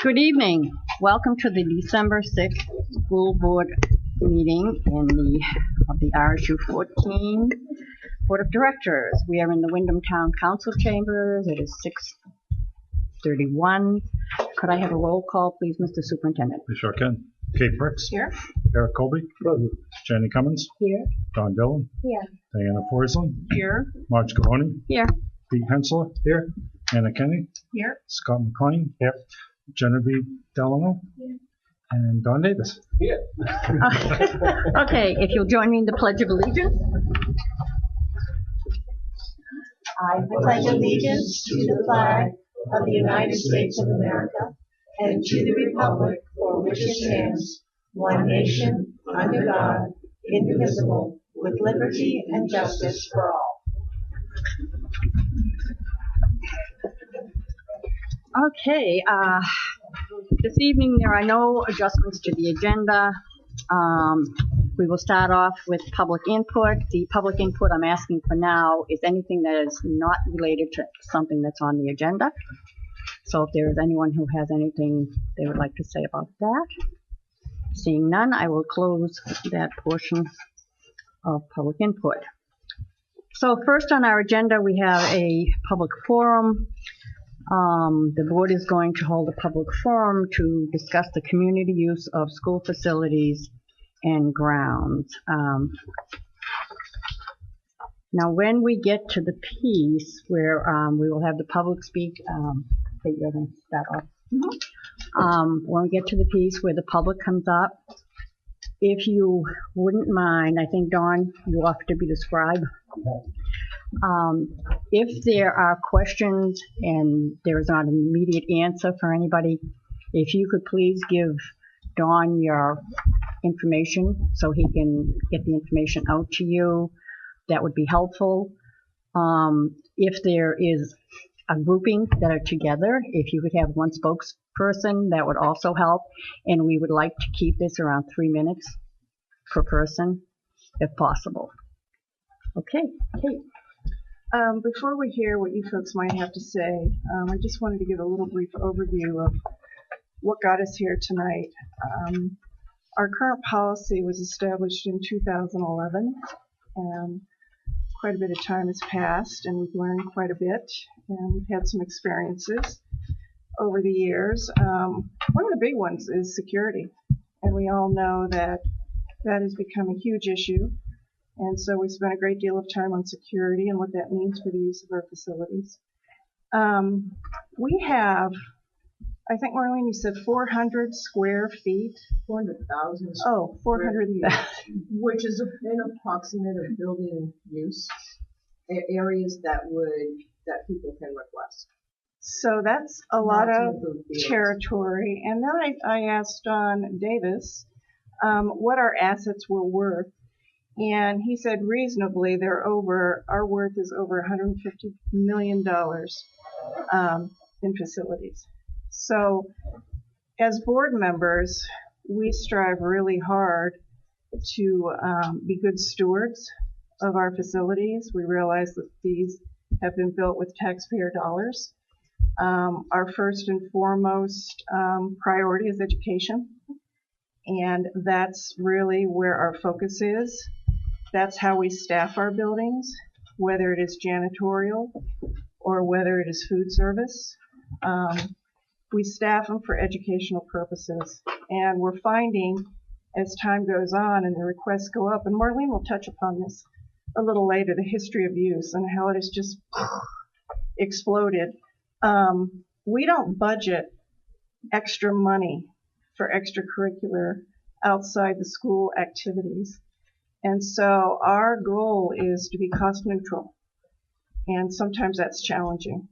Good evening. Welcome to the December 6th School Board meeting of the RSU 14 Board of Directors. We are in the Wyndham Town Council chambers. It is 6:31. Could I have a roll call, please, Mr. Superintendent? We sure can. Kate Brooks. Here. Eric Colby. Jenny Cummins. Here. Don Dillon. Here. Diana Forsley. Here. Marge Cavoni. Here. Pete Hensler. Here. Anna Kenny. Here. Scott McLean. Here. Genevieve Delano. Here. And Don Davis. Here. Okay, if you'll join me in the Pledge of Allegiance. I pledge allegiance to the flag of the United States of America and to the republic for which it stands, one nation, under God, indivisible, with liberty and justice for all. Okay, this evening there are no adjustments to the agenda. We will start off with public input. The public input I'm asking for now is anything that is not related to something that's on the agenda. So if there is anyone who has anything they would like to say about that. Seeing none, I will close that portion of public input. So first on our agenda, we have a public forum. The board is going to hold a public forum to discuss the community use of school facilities and grounds. Now, when we get to the piece where we will have the public speak, that you're going to start off. When we get to the piece where the public comes up, if you wouldn't mind, I think, Dawn, you offer to be the scribe. If there are questions and there is not an immediate answer for anybody, if you could please give Dawn your information so he can get the information out to you, that would be helpful. If there is a grouping that are together, if you could have one spokesperson, that would also help. And we would like to keep this around 3 minutes per person, if possible. Okay, Kate. Before we hear what you folks might have to say, I just wanted to give a little brief overview of what got us here tonight. Our current policy was established in 2011, and quite a bit of time has passed, and we've learned quite a bit, and we've had some experiences over the years. One of the big ones is security, and we all know that that has become a huge issue. And so we spent a great deal of time on security and what that means for the use of our facilities. We have, I think, Marlene, you said 400 square feet? 400,000. Oh, 400,000. Which is an approximate of building use areas that people can request. So that's a lot of territory. And then I asked Don Davis what our assets were worth. And he said reasonably our worth is over $150 million in facilities. So as board members, we strive really hard to be good stewards of our facilities. We realize that these have been built with taxpayer dollars. Our first and foremost priority is education. And that's really where our focus is. That's how we staff our buildings, whether it is janitorial or whether it is food service. We staff them for educational purposes. And we're finding, as time goes on and the requests go up, and Marlene will touch upon this a little later, the history of use and how it has just exploded. We don't budget extra money for extracurricular outside the school activities. And so our goal is to be cost neutral, and sometimes that's challenging.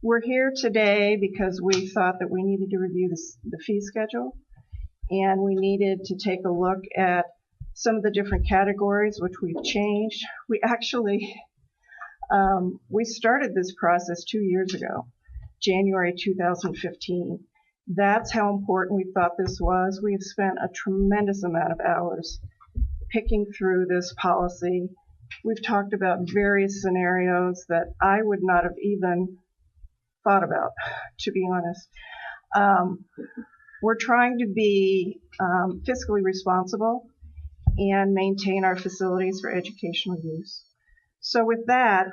We're here today because we thought that we needed to review the fee schedule, and we needed to take a look at some of the different categories which we've changed. We actually, we started this process 2 years ago, January 2015. That's how important we thought this was. We have spent a tremendous amount of hours picking through this policy We've talked about various scenarios that I would not have even thought about, to be honest. We're trying to be fiscally responsible and maintain our facilities for educational use. So with that,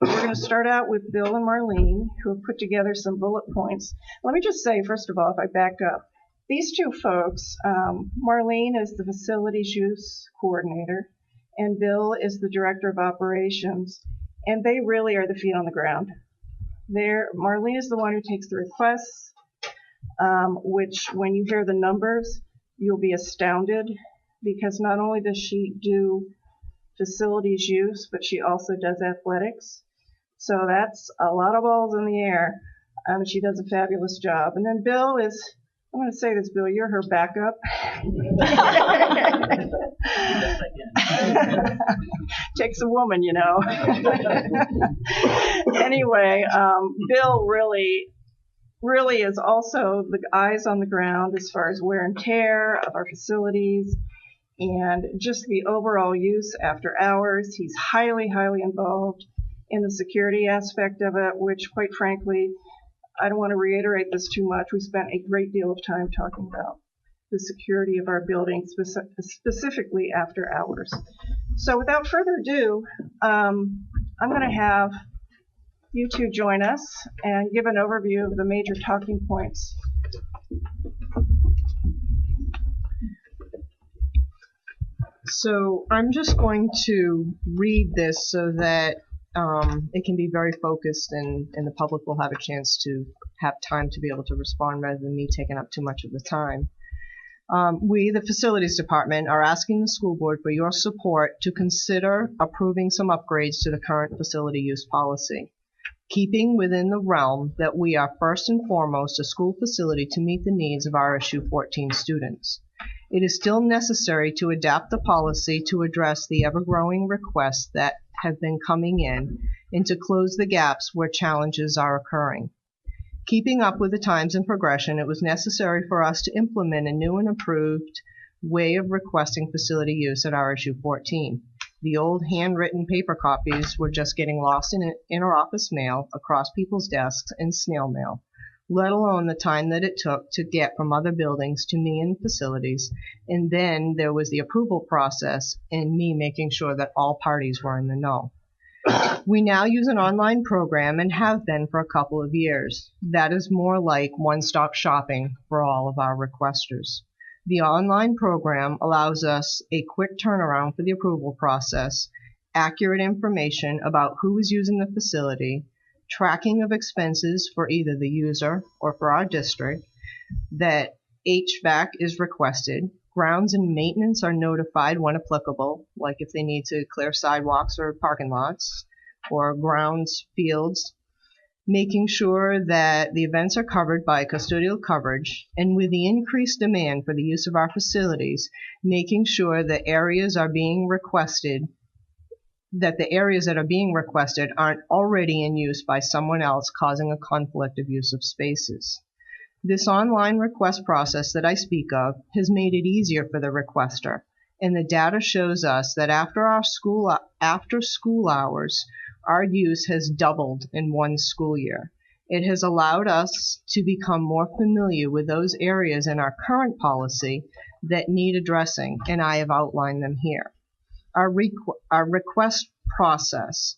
we're going to start out with Bill and Marlene, who have put together some bullet points. Let me just say, first of all, if I back up, these two folks, Marlene is the facilities use coordinator, and Bill is the director of operations, and they really are the feet on the ground. Marlene is the one who takes the requests, which when you hear the numbers, you'll be astounded, because not only does she do facilities use, but she also does athletics. So that's a lot of balls in the air. She does a fabulous job. And then Bill is, I'm going to say this, Bill, you're her backup. Takes a woman, you know. Anyway, Bill really is also the eyes on the ground as far as wear and tear of our facilities and just the overall use after hours. He's highly, highly involved in the security aspect of it, which, quite frankly, I don't want to reiterate this too much. We spent a great deal of time talking about the security of our building, specifically after hours. So without further ado, I'm going to have you two join us and give an overview of the major talking points. So I'm just going to read this so that it can be very focused and the public will have a chance to have time to be able to respond rather than me taking up too much of the time. We, the Facilities Department, are asking the school board for your support to consider approving some upgrades to the current facility use policy, keeping within the realm that we are first and foremost a school facility to meet the needs of RSU 14 students. It is still necessary to adapt the policy to address the ever-growing requests that have been coming in and to close the gaps where challenges are occurring. Keeping up with the times and progression, it was necessary for us to implement a new and improved way of requesting facility use at RSU 14. The old handwritten paper copies were just getting lost in inter-office mail across people's desks and snail mail, let alone the time that it took to get from other buildings to me in facilities. And then there was the approval process and me making sure that all parties were in the know. We now use an online program and have been for a couple of years. That is more like one-stop shopping for all of our requesters. The online program allows us a quick turnaround for the approval process, accurate information about who is using the facility, tracking of expenses for either the user or for our district, that HVAC is requested, grounds and maintenance are notified when applicable, like if they need to clear sidewalks or parking lots, or grounds, fields, making sure that the events are covered by custodial coverage, and with the increased demand for the use of our facilities, making sure that areas are being requested, that the areas that are being requested aren't already in use by someone else, causing a conflict of use of spaces. This online request process that I speak of has made it easier for the requester, and the data shows us that after school hours, our use has doubled in one school year. It has allowed us to become more familiar with those areas in our current policy that need addressing, and I have outlined them here. Our request process.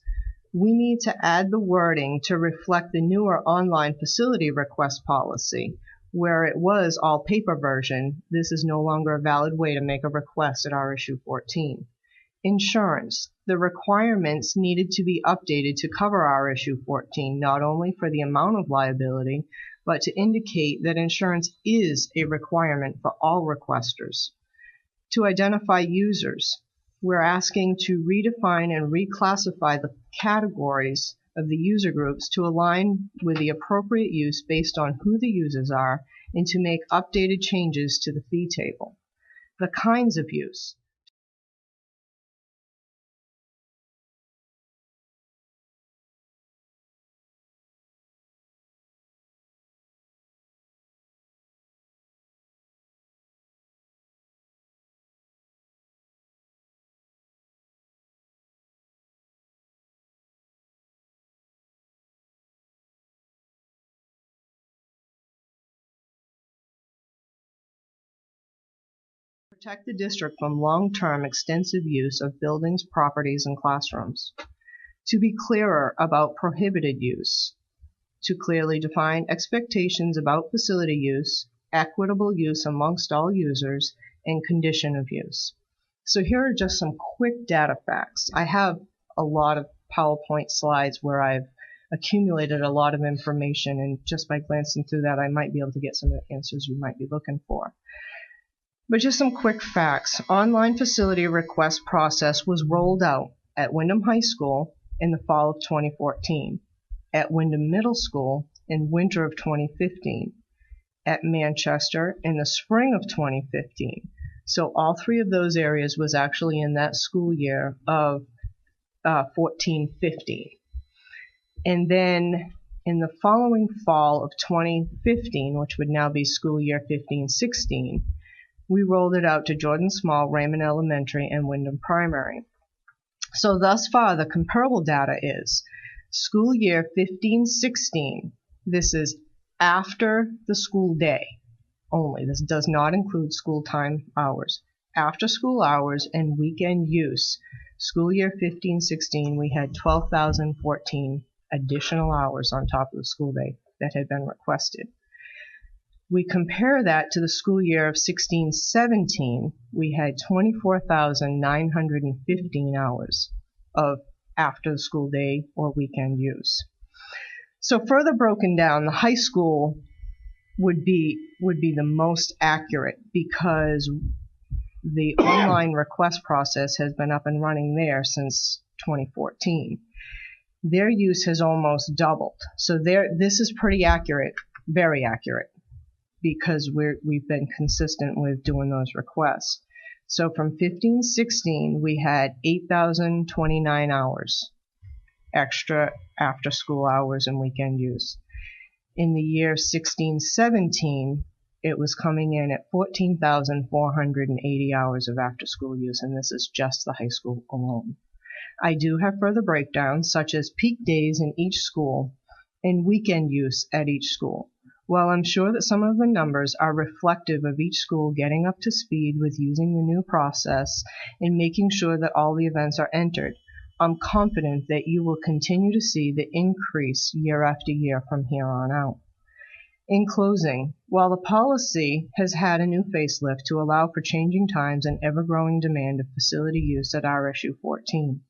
We need to add the wording to reflect the newer online facility request policy. Where it was all paper version, this is no longer a valid way to make a request at RSU 14. Insurance. The requirements needed to be updated to cover RSU 14, not only for the amount of liability, but to indicate that insurance is a requirement for all requesters. To identify users. We're asking to redefine and reclassify the categories of the user groups to align with the appropriate use based on who the users are and to make updated changes to the fee table. The kinds of use. protect the district from long-term extensive use of buildings, properties, and classrooms. To be clearer about prohibited use. To clearly define expectations about facility use, equitable use amongst all users, and condition of use. So here are just some quick data facts. I have a lot of PowerPoint slides where I've accumulated a lot of information, and just by glancing through that I might be able to get some of the answers you might be looking for. But just some quick facts. Online facility request process was rolled out at Wyndham High School in the fall of 2014, at Wyndham Middle School in winter of 2015, at Manchester in the spring of 2015. So all three of those areas was actually in that school year of 14-15. And then in the following fall of 2015, which would now be school year 15-16, we rolled it out to Jordan Small, Raymond Elementary, and Wyndham Primary. So thus far, the comparable data is school year 15-16. This is after the school day only. This does not include school time hours. After school hours and weekend use, school year 15-16, we had 12,014 additional hours on top of the school day that had been requested. We compare that to the school year of 16-17, we had 24,915 hours of after the school day or weekend use. So further broken down, the high school would be the most accurate because the online request process has been up and running there since 2014. Their use has almost doubled. So this is pretty accurate, very accurate, because we've been consistent with doing those requests. So from 15-16, we had 8,029 hours extra after school hours and weekend use. In the year 16-17, it was coming in at 14,480 hours of after school use, and this is just the high school alone. I do have further breakdowns, such as peak days in each school and weekend use at each school. While I'm sure that some of the numbers are reflective of each school getting up to speed with using the new process and making sure that all the events are entered, I'm confident that you will continue to see the increase year after year from here on out. In closing, while the policy has had a new facelift to allow for changing times and ever-growing demand of facility use at RSU 14,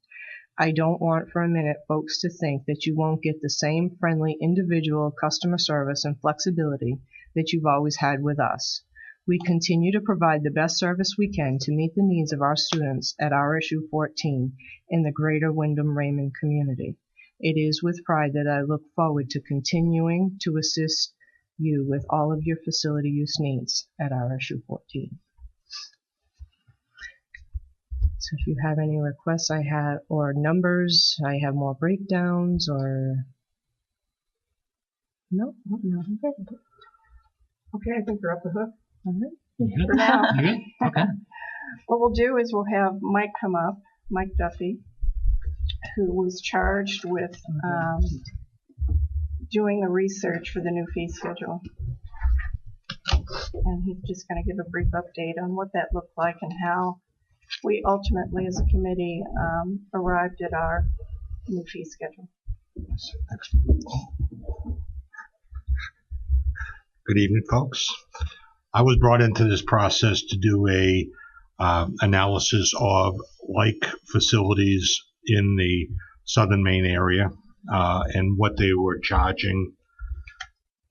I don't want for a minute folks to think that you won't get the same friendly individual customer service and flexibility that you've always had with us. We continue to provide the best service we can to meet the needs of our students at RSU 14 in the greater Wyndham-Raymond community. It is with pride that I look forward to continuing to assist you with all of your facility use needs at RSU 14. So if you have any requests or numbers, I have more breakdowns or... No. Okay, I think we're up the hook. All right. For now. Okay. What we'll do is we'll have Mike come up, Mike Duffy, who was charged with doing the research for the new fee schedule. And he's just going to give a brief update on what that looked like and how we ultimately, as a committee, arrived at our new fee schedule. Good evening, folks. I was brought into this process to do a analysis of like facilities in the southern Maine area and what they were charging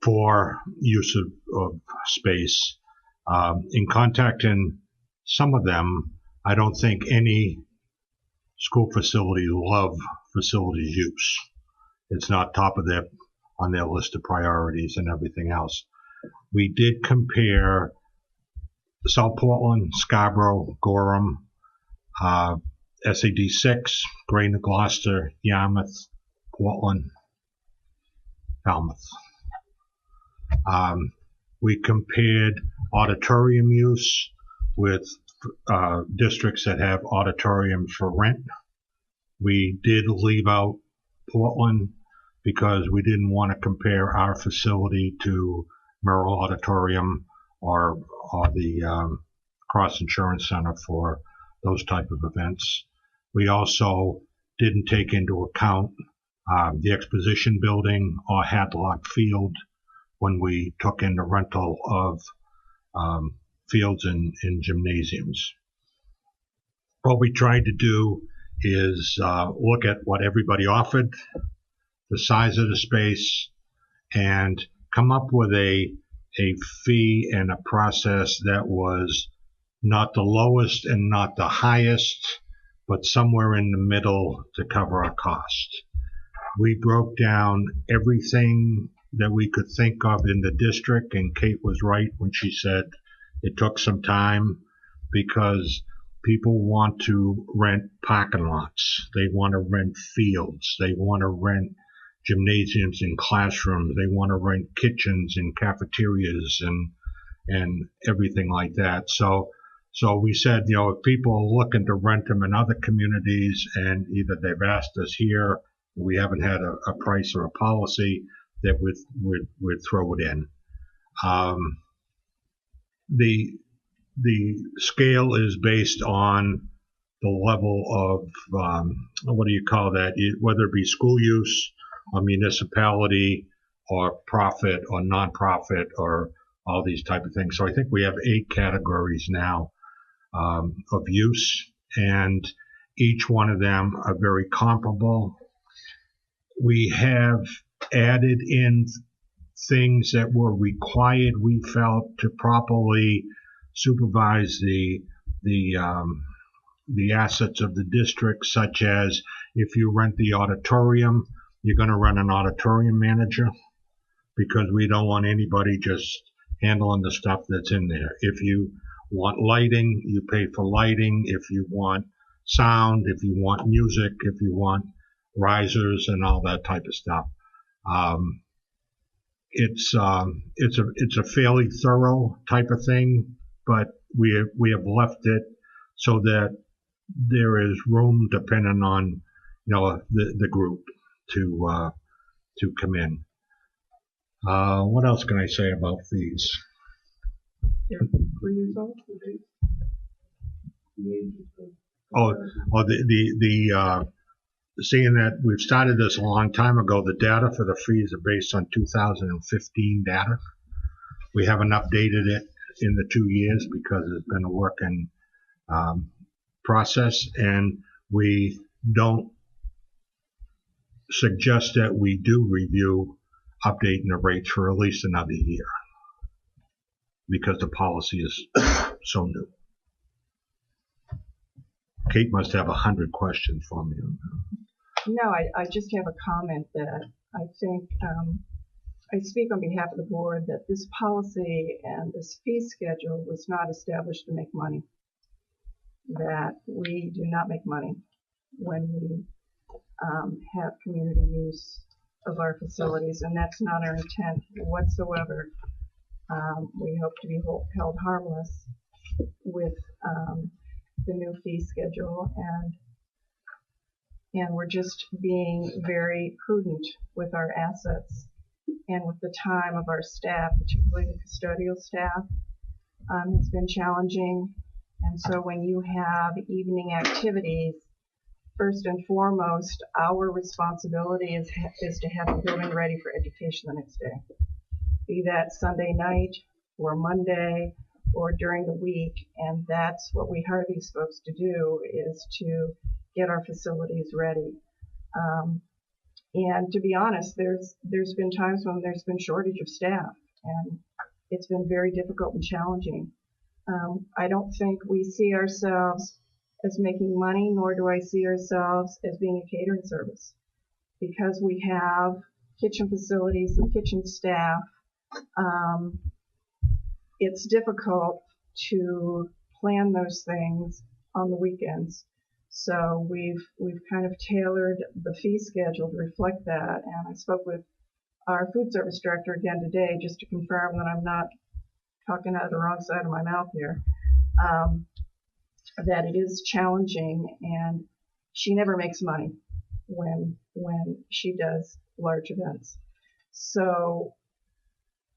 for use of space. In contacting some of them, I don't think any school facilities love facilities use. It's not top of on their list of priorities and everything else. We did compare South Portland, Scarborough, Gorham, SAD 6, Greater Gloucester, Yarmouth, Portland, Falmouth. We compared auditorium use with districts that have auditoriums for rent. We did leave out Portland because we didn't want to compare our facility to Merrill Auditorium or the Cross Insurance Center for those type of events. We also didn't take into account the exposition building or Hadlock Field when we took in the rental of fields and gymnasiums. What we tried to do is look at what everybody offered, the size of the space, and come up with a fee and a process that was not the lowest and not the highest, but somewhere in the middle to cover our cost. We broke down everything that we could think of in the district, and Kate was right when she said it took some time because people want to rent parking lots. They want to rent fields. They want to rent gymnasiums and classrooms. They want to rent kitchens and cafeterias and everything like that. So we said, if people are looking to rent them in other communities and either they've asked us here, we haven't had a price or a policy, that we'd throw it in. The scale is based on the level of, what do you call that, whether it be school use or municipality or profit or nonprofit or all these type of things. So I think we have 8 categories now of use, and each one of them are very comparable. We have added in things that were required, we felt, to properly supervise the assets of the district, such as if you rent the auditorium, you're going to run an auditorium manager, because we don't want anybody just handling the stuff that's in there. If you want lighting, you pay for lighting. If you want sound, if you want music, if you want risers and all that type of stuff. It's a fairly thorough type of thing, but we have left it so that there is room, depending on the group, to come in. What else can I say about fees? Seeing that we've started this a long time ago, the data for the fees are based on 2015 data. We haven't updated it in the 2 years because it's been a working process, and we don't suggest that we do review updating the rates for at least another year because the policy is so new. Kate must have 100 questions for me on that. No, I just have a comment that I think I speak on behalf of the board that this policy and this fee schedule was not established to make money. That we do not make money when we have community use of our facilities, and that's not our intent whatsoever. We hope to be held harmless with the new fee schedule, and we're just being very prudent with our assets and with the time of our staff, particularly the custodial staff. It's been challenging, and so when you have evening activities, first and foremost, our responsibility is to have the building ready for education the next day, be that Sunday night or Monday or during the week, and that's what we hire these folks to do, is to get our facilities ready. And to be honest, there's been times when there's been shortage of staff, and it's been very difficult and challenging. I don't think we see ourselves as making money, nor do I see ourselves as being a catering service, because we have kitchen facilities and kitchen staff. It's difficult to plan those things on the weekends. So we've kind of tailored the fee schedule to reflect that. And I spoke with our food service director again today just to confirm that I'm not talking out of the wrong side of my mouth here, that it is challenging, and she never makes money when she does large events. So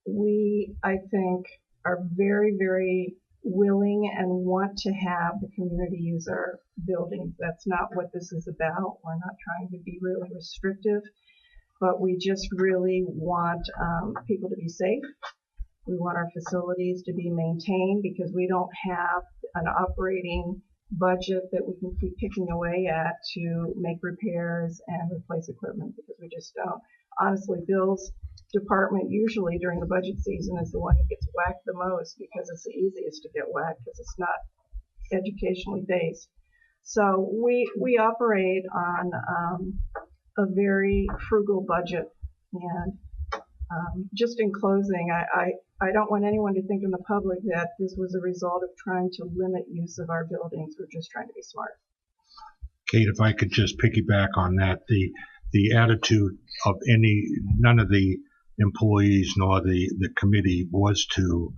we, I think, are very, very willing and want to have the community use our buildings. That's not what this is about. We're not trying to be really restrictive, but we just really want people to be safe. We want our facilities to be maintained because we don't have an operating budget that we can keep picking away at to make repairs and replace equipment, because we just don't. Honestly, Bill's department usually during the budget season is the one that gets whacked the most because it's the easiest to get whacked because it's not educationally based. So we operate on a very frugal budget. And just in closing, I don't want anyone to think in the public that this was a result of trying to limit use of our buildings. We're just trying to be smart. Kate, if I could just piggyback on that, the attitude of none of the employees nor the committee was to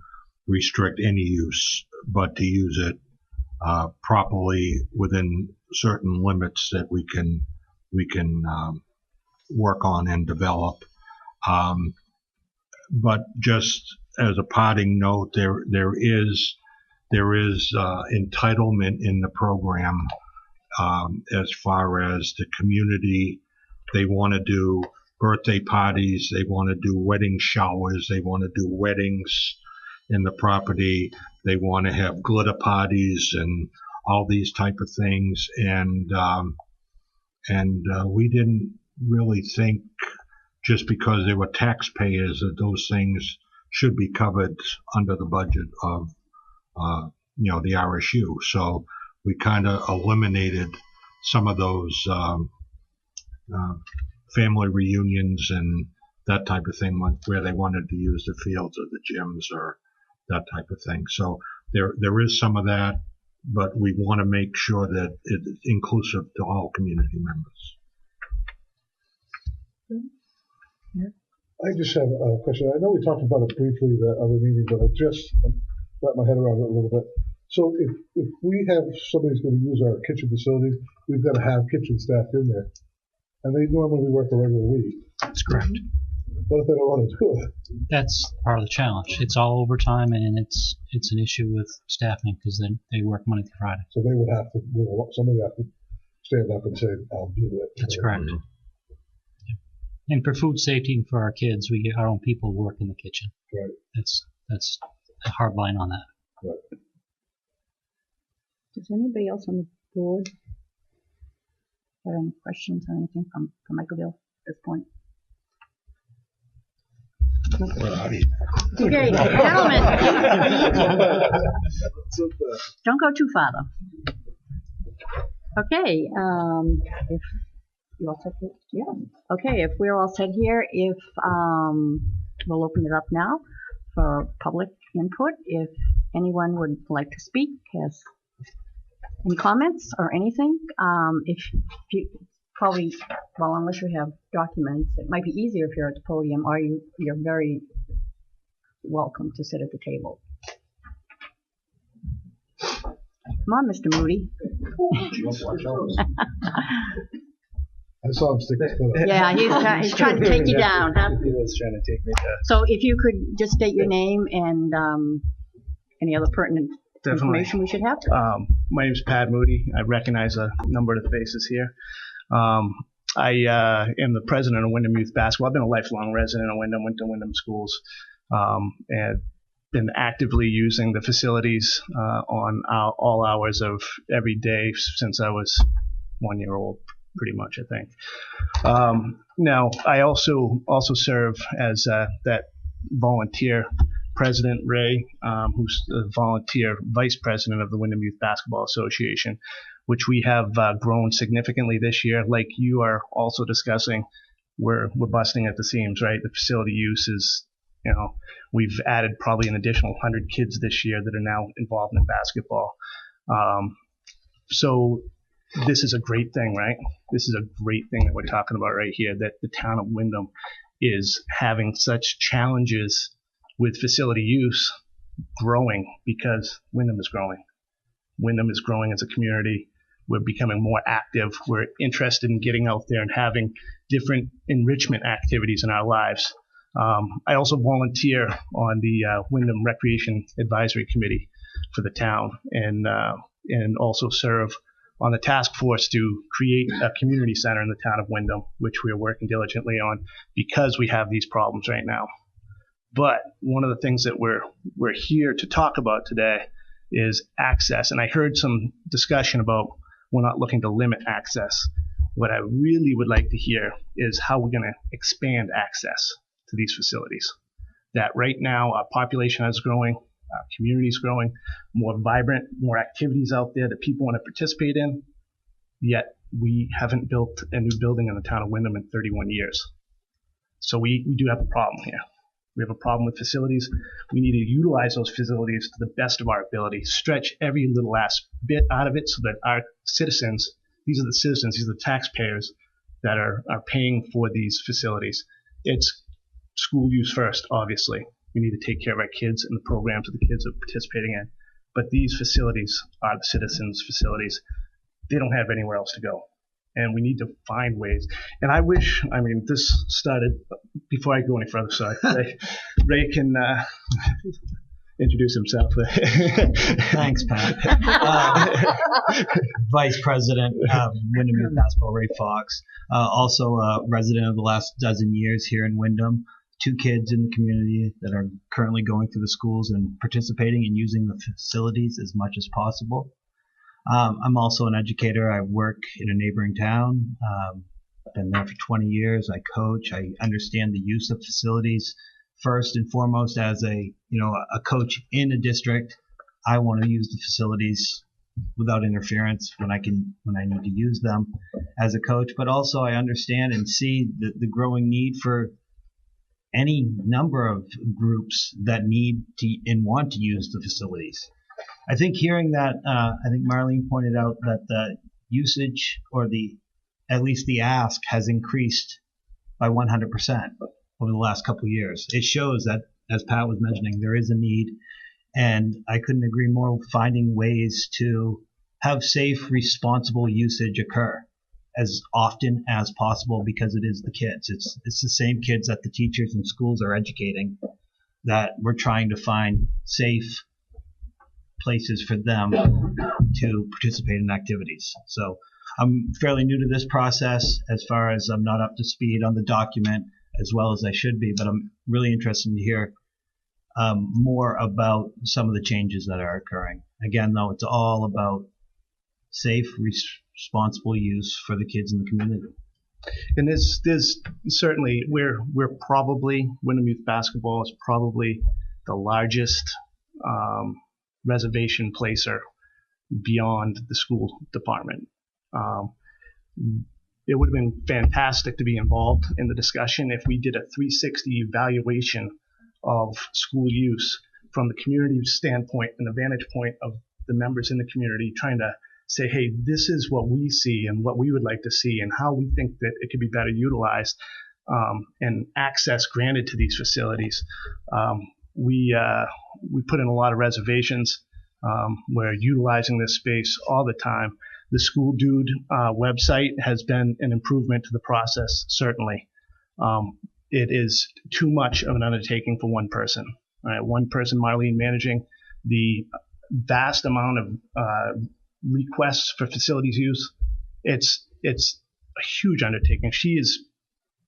restrict any use, but to use it properly within certain limits that we can work on and develop. But just as a parting note, there is entitlement in the program as far as the community. They want to do birthday parties, they want to do wedding showers, they want to do weddings in the property, they want to have glitter parties and all these type of things. And we didn't really think, just because they were taxpayers, that those things should be covered under the budget of the RSU. So we kind of eliminated some of those family reunions and that type of thing, where they wanted to use the fields or the gyms or that type of thing. So there is some of that, but we want to make sure that it's inclusive to all community members. I just have a question. I know we talked about it briefly the other meeting, but I just wrapped my head around it a little bit. So if we have somebody who's going to use our kitchen facility, we've got to have kitchen staff in there. And they normally work a regular week. That's correct. What if they don't want to do it? That's part of the challenge. It's all overtime, and it's an issue with staffing because then they work Monday through Friday. So they would have to, somebody would have to stand up and say, I'll do it. That's correct. Yeah. And for food safety and for our kids, we get our own people work in the kitchen. Right. That's a hard line on that. Right. Does anybody else on the board have any questions or anything from Michael Bill at this point? Okay, gentlemen. Don't go too far, though. Okay, if you all set here, yeah. Okay, if we're all set here, we'll open it up now for public input. If anyone would like to speak, has any comments or anything, if you probably, well, unless you have documents, it might be easier if you're at the podium, or you're very welcome to sit at the table. Come on, Mr. Moody. I saw him stick his foot up. Yeah, he's trying to take you down, huh? He was trying to take me down. So if you could just state your name and any other pertinent information we should have. My name is Pat Moody. I recognize a number of the faces here. I am the president of Wyndham Youth Basketball. I've been a lifelong resident of Wyndham, went to Wyndham schools, and been actively using the facilities on all hours of every day since I was 1 year old, pretty much, I think. Now, I also serve as that volunteer President Ray, who's the volunteer vice president of the Wyndham Youth Basketball Association, which we have grown significantly this year. Like you are also discussing, we're busting at the seams, right? The facility use is, we've added probably an additional 100 kids this year that are now involved in basketball. So this is a great thing, right? This is a great thing that we're talking about right here, that the town of Wyndham is having such challenges with facility use growing because Wyndham is growing. Wyndham is growing as a community. We're becoming more active. We're interested in getting out there and having different enrichment activities in our lives. I also volunteer on the Wyndham Recreation Advisory Committee. for the town, and also serve on the task force to create a community center in the town of Wyndham, which we are working diligently on because we have these problems right now. But one of the things that we're here to talk about today is access. And I heard some discussion about we're not looking to limit access. What I really would like to hear is how we're going to expand access to these facilities. That right now our population is growing, our community is growing, more vibrant, more activities out there that people want to participate in, yet we haven't built a new building in the town of Wyndham in 31 years. So we do have a problem here. We have a problem with facilities. We need to utilize those facilities to the best of our ability, stretch every little last bit out of it so that our citizens, these are the taxpayers that are paying for these facilities. It's school use first, obviously. We need to take care of our kids and the programs that the kids are participating in. But these facilities are the citizens' facilities. They don't have anywhere else to go. And we need to find ways. And I wish, this started before I go any further, so Ray can introduce himself. Thanks, Pat. Vice President of Wyndham Youth Basketball, Ray Fox. Also a resident of the last dozen years here in Wyndham. 2 kids in the community that are currently going through the schools and participating and using the facilities as much as possible. I'm also an educator. I work in a neighboring town. I've been there for 20 years. I coach. I understand the use of facilities. First and foremost, as a coach in a district, I want to use the facilities without interference when I need to use them as a coach. But also, I understand and see the growing need for any number of groups that need to and want to use the facilities. I think hearing that, I think Marlene pointed out that the usage or at least the ask has increased by 100% over the last couple of years. It shows that, as Pat was mentioning, there is a need, and I couldn't agree more with finding ways to have safe, responsible usage occur as often as possible, because it is the kids. It's the same kids that the teachers and schools are educating, that we're trying to find safe places for them to participate in activities. So I'm fairly new to this process as far as I'm not up to speed on the document as well as I should be, but I'm really interested to hear more about some of the changes that are occurring. Again, though, it's all about safe, responsible use for the kids in the community. And there's certainly, we're probably, Wyndham Youth Basketball is probably the largest reservation placer beyond the school department. It would have been fantastic to be involved in the discussion if we did a 360 evaluation of school use from the community standpoint and the vantage point of the members in the community, trying to say, hey, this is what we see and what we would like to see and how we think that it could be better utilized and access granted to these facilities. We put in a lot of reservations. We're utilizing this space all the time. The School Dude website has been an improvement to the process, certainly. It is too much of an undertaking for one person. All right, one person, Marlene, managing the vast amount of requests for facilities use. It's a huge undertaking. She is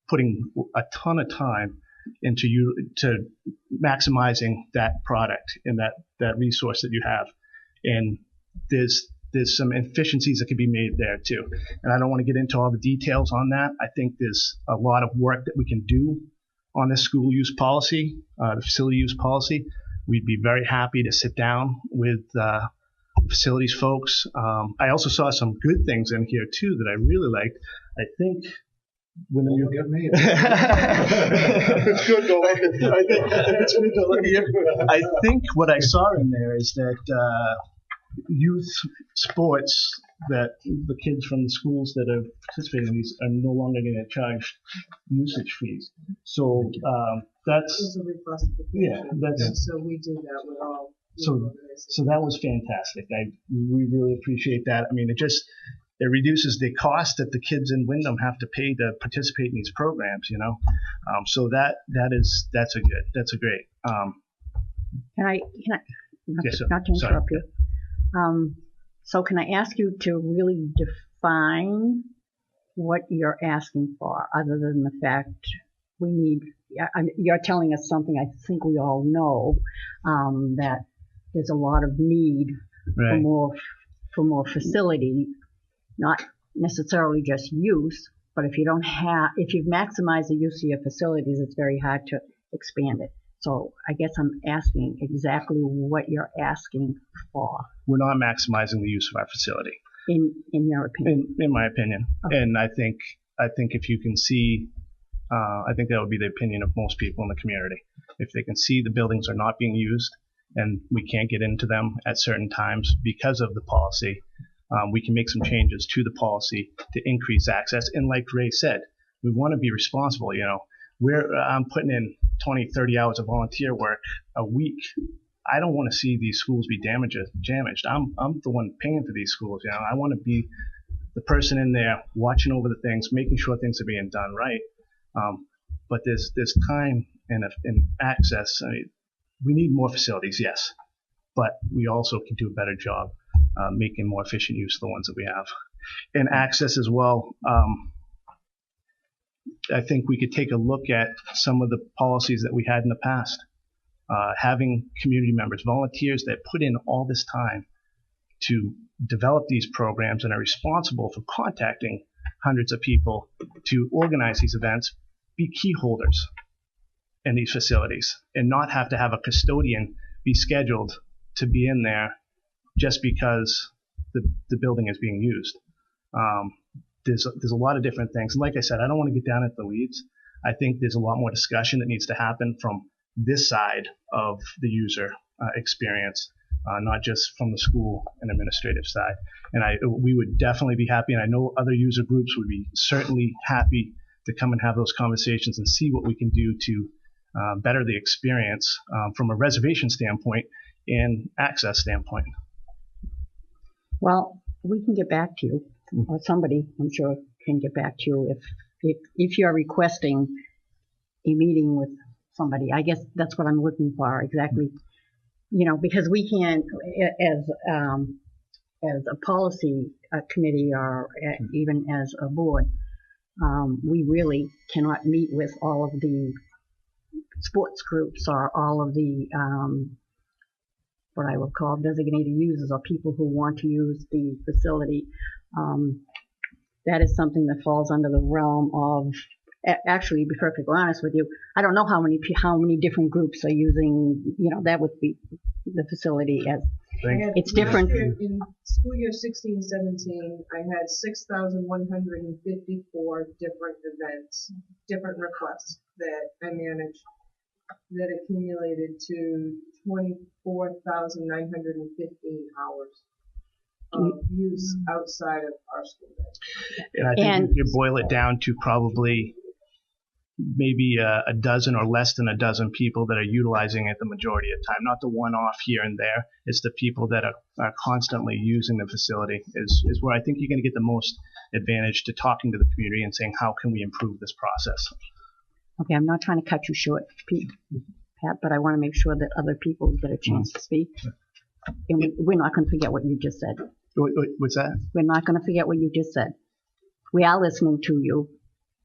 putting a ton of time into maximizing that product and that resource that you have. And there's some efficiencies that can be made there too. And I don't want to get into all the details on that. I think there's a lot of work that we can do on this school use policy, the facility use policy. We'd be very happy to sit down with facilities folks. I also saw some good things in here too that I really liked. I think when you get me, it's good to let you. I think what I saw in there is that youth sports, that the kids from the schools that are participating in these are no longer going to charge usage fees. So that's a reclassification. So we did that with all. So that was fantastic. We really appreciate that. I mean, it reduces the cost that the kids in Wyndham have to pay to participate in these programs. So that's a great. Can I Yes, sir. not to Sorry. interrupt you. So can I ask you to really define what you're asking for, other than the fact we need, you're telling us something I think we all know, that there's a lot of need Right. for more facility, not necessarily just use, but if you've maximized the use of your facilities, it's very hard to expand it. So I guess I'm asking exactly what you're asking for, We're not maximizing the use of our facility, in your opinion. in my opinion. Okay. And I think if you can see, I think that would be the opinion of most people in the community. If they can see the buildings are not being used and we can't get into them at certain times because of the policy, we can make some changes to the policy to increase access. And like Ray said, we want to be responsible. I'm putting in 20, 30 hours of volunteer work a week. I don't want to see these schools be damaged. I'm the one paying for these schools. I want to be the person in there watching over the things, making sure things are being done right. But there's time and access. I mean, we need more facilities, yes, but we also can do a better job making more efficient use of the ones that we have. And access as well. I think we could take a look at some of the policies that we had in the past. Having community members, volunteers that put in all this time to develop these programs and are responsible for contacting hundreds of people to organize these events, be key holders in these facilities and not have to have a custodian be scheduled to be in there just because the building is being used. There's a lot of different things. And like I said, I don't want to get down into the weeds. I think there's a lot more discussion that needs to happen from this side of the user experience, not just from the school and administrative side. And we would definitely be happy, and I know other user groups would be certainly happy to come and have those conversations and see what we can do to better the experience from a reservation standpoint and access standpoint. Well, we can get back to you, or somebody, I'm sure, can get back to you if you're requesting a meeting with somebody. I guess that's what I'm looking for exactly. Because we can't, as a policy committee or even as a board, we really cannot meet with all of the sports groups or all of the what I would call designated users or people who want to use the facility. That is something that falls under the realm of, actually, to be perfectly honest with you, I don't know how many different groups are using, that would be the facility as, it's different. In school year 16-17, I had 6,154 different events, different requests that I managed that accumulated to 24,915 hours of use outside of our school day. And I think you boil it down to probably maybe a dozen or less than a dozen people that are utilizing it the majority of the time, not the one-off here and there. It's the people that are constantly using the facility is where I think you're going to get the most advantage to talking to the community and saying, how can we improve this process? Okay, I'm not trying to cut you short, Pat, but I want to make sure that other people get a chance to speak. And we're not going to forget what you just said. What's that? We're not going to forget what you just said. We are listening to you.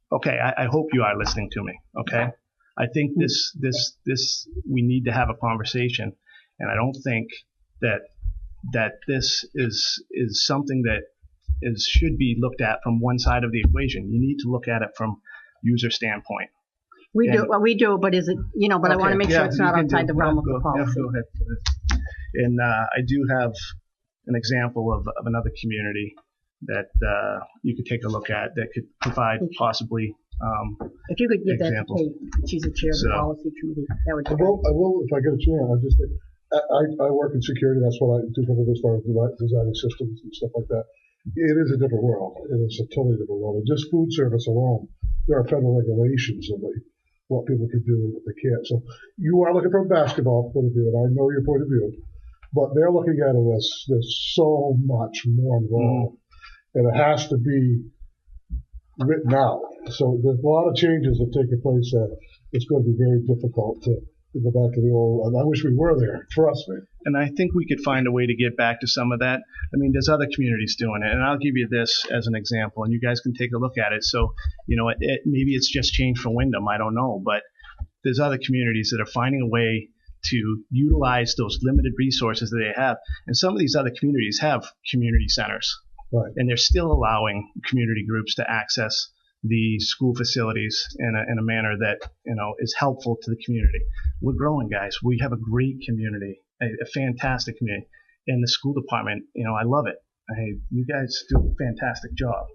Okay, I hope you are listening to me. Okay, I think this we need to have a conversation, and I don't think that this is something that should be looked at from one side of the equation. You need to look at it from user standpoint. We do, but is it, but I want to make sure it's not outside the realm of the policy. Go ahead. And I do have an example of another community that you could take a look at that could provide possibly if you could give example. that to Kate, she's the chair of the policy committee, that would be I will, if I get a chance. I'll just say, I work in security. That's what I do as far as designing systems and stuff like that. It is a different world. It is a totally different world. And just food service alone, there are federal regulations of what people can do and what they can't. So you are looking from a basketball point of view, and I know your point of view, but they're looking at it as there's so much more involved, and it has to be written out. So there's a lot of changes that take place that it's going to be very difficult to to go back to the old, and I wish we were there, trust me. And I think we could find a way to get back to some of that. I mean, there's other communities doing it, and I'll give you this as an example, and you guys can take a look at it. So, maybe it's just changed for Wyndham, I don't know, but there's other communities that are finding a way to utilize those limited resources that they have. And some of these other communities have community centers, Right. and they're still allowing community groups to access the school facilities in a manner that is helpful to the community. We're growing, guys. We have a great community, a fantastic community, and the school department. I love it. You guys do a fantastic job,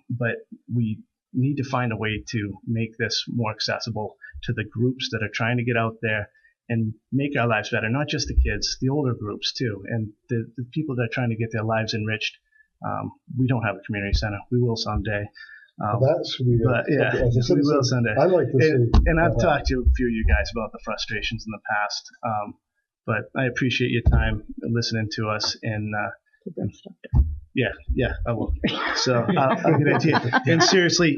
but we need to find a way to make this more accessible to the groups that are trying to get out there and make our lives better. Not just the kids, the older groups too, and the people that are trying to get their lives enriched. We don't have a community center. We will someday. That's we will someday. I like to see. And I've talked to a few of you guys about the frustrations in the past, but I appreciate your time listening to us. And yeah, I will. So I'll get it to you. And seriously,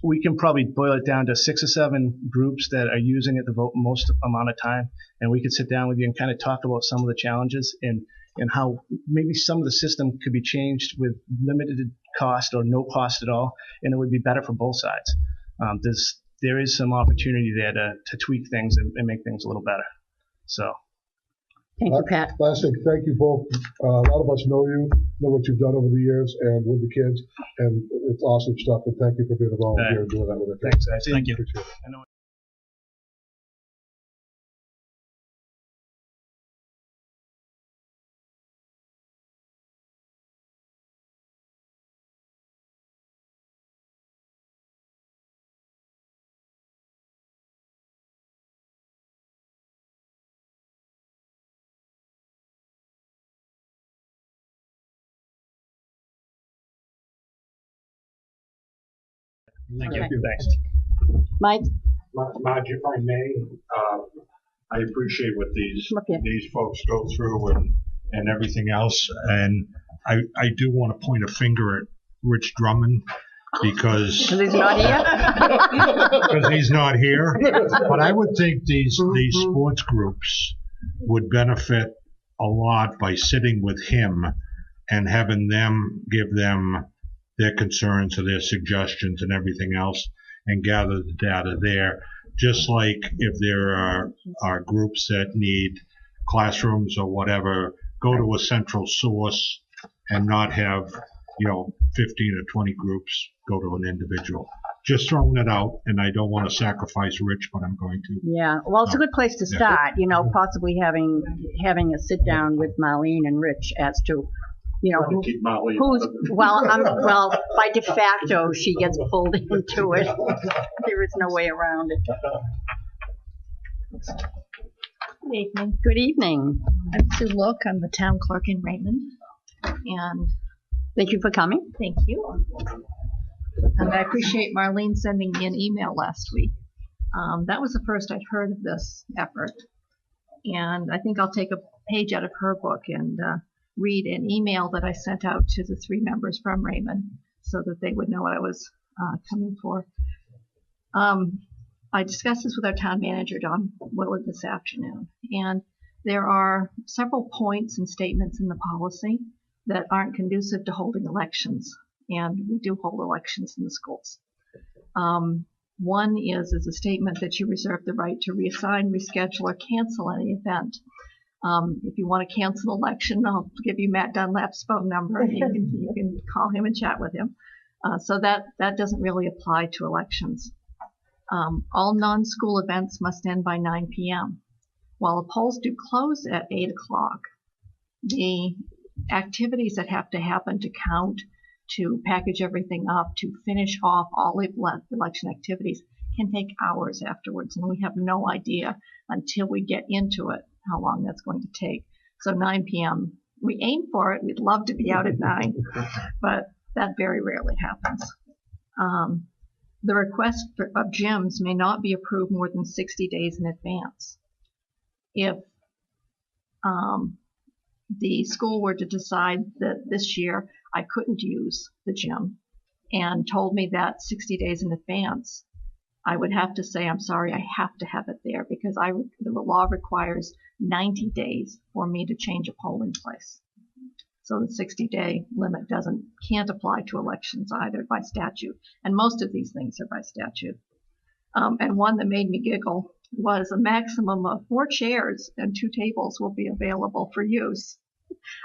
we can probably boil it down to 6 or 7 groups that are using it the most amount of time, and we could sit down with you and kind of talk about some of the challenges and how maybe some of the system could be changed with limited cost or no cost at all, and it would be better for both sides. There is some opportunity there to tweak things and make things a little better. So. Thank you, Pat. Last thing, thank you both. A lot of us know you, know what you've done over the years and with the kids, and it's awesome stuff, and thank you for being a volunteer and doing that with us. Thanks, guys. Thank you. Appreciate it. I know Thank you. Okay. Thanks. Mike? Marge, if I may, I appreciate what these Look here. folks go through and everything else. And I do want to point a finger at Rich Drummond because Because he's not here? because he's not here. But I would think these sports groups would benefit a lot by sitting with him and having them give them their concerns or their suggestions and everything else and gather the data there. Just like if there are groups that need classrooms or whatever, go to a central source and not have 15 or 20 groups go to an individual. Just throwing it out, and I don't want to sacrifice Rich, but I'm going to. Yeah, well, it's a good place to start, possibly having a sit down with Marlene and Rich as to, Keep Molly. well, by de facto, she gets pulled into it. There is no way around it. Good evening. Good evening. I'm Sue Look. I'm the town clerk in Raymond. And Thank you for coming. thank you. And I appreciate Marlene sending me an email last week. That was the first I'd heard of this effort. And I think I'll take a page out of her book and read an email that I sent out to the 3 members from Raymond so that they would know what I was coming for. I discussed this with our town manager, Don Willard, this afternoon. And there are several points and statements in the policy that aren't conducive to holding elections. And we do hold elections in the schools. One is a statement that you reserve the right to reassign, reschedule, or cancel any event. If you want to cancel an election, I'll give you Matt Dunlap's phone number. And you can call him and chat with him. So that doesn't really apply to elections. All non-school events must end by 9 p.m. While the polls do close at 8 o'clock, the activities that have to happen to count, to package everything up, to finish off all the election activities can take hours afterwards, and we have no idea until we get into it how long that's going to take. So 9 p.m., we aim for it. We'd love to be out at 9, but that very rarely happens. The request of gyms may not be approved more than 60 days in advance. If the school were to decide that this year I couldn't use the gym and told me that 60 days in advance, I would have to say, I'm sorry, I have to have it there because the law requires 90 days for me to change a polling place. So the 60-day limit can't apply to elections either by statute. And most of these things are by statute. And one that made me giggle was a maximum of 4 chairs and 2 tables will be available for use.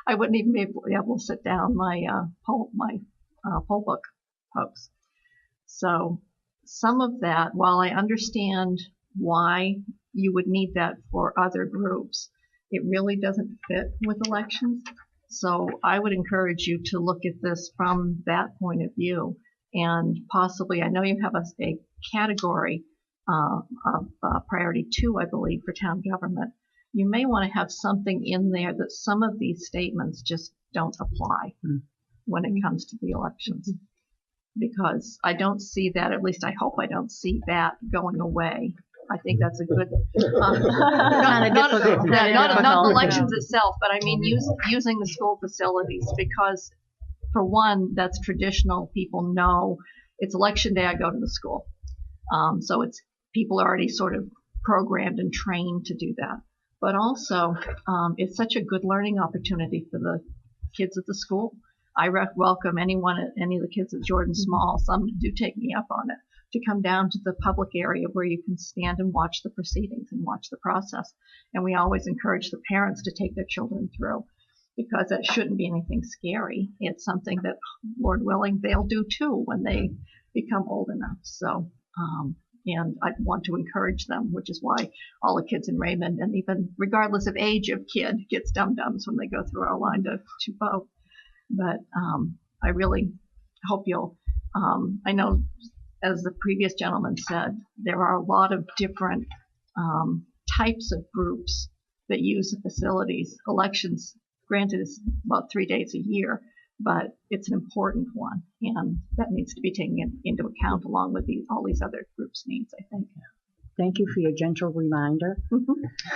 I wouldn't even be able to sit down my poll book folks. So some of that, while I understand why you would need that for other groups, it really doesn't fit with elections. So I would encourage you to look at this from that point of view, and possibly, I know you have a category of priority 2, I believe, for town government. You may want to have something in there that some of these statements just don't apply when it comes to the elections. Because I don't see that, at least I hope I don't see that going away. I think that's a good, not elections itself, but I mean using the school facilities, because for one, that's traditional. People know it's election day, I go to the school. So people are already sort of programmed and trained to do that. But also, it's such a good learning opportunity for the kids at the school. I welcome any of the kids at Jordan Small, some do take me up on it, to come down to the public area where you can stand and watch the proceedings and watch the process. And we always encourage the parents to take their children through, because that shouldn't be anything scary. It's something that, Lord willing, they'll do too when they become old enough. So, and I want to encourage them, which is why all the kids in Raymond, and even regardless of age of kid, gets dum-dums when they go through our line to vote. But I really hope you'll, I know, as the previous gentleman said, there are a lot of different types of groups that use the facilities. Elections, granted, is about 3 days a year, but it's an important one, and that needs to be taken into account along with all these other groups' needs, I think. Thank you for your gentle reminder.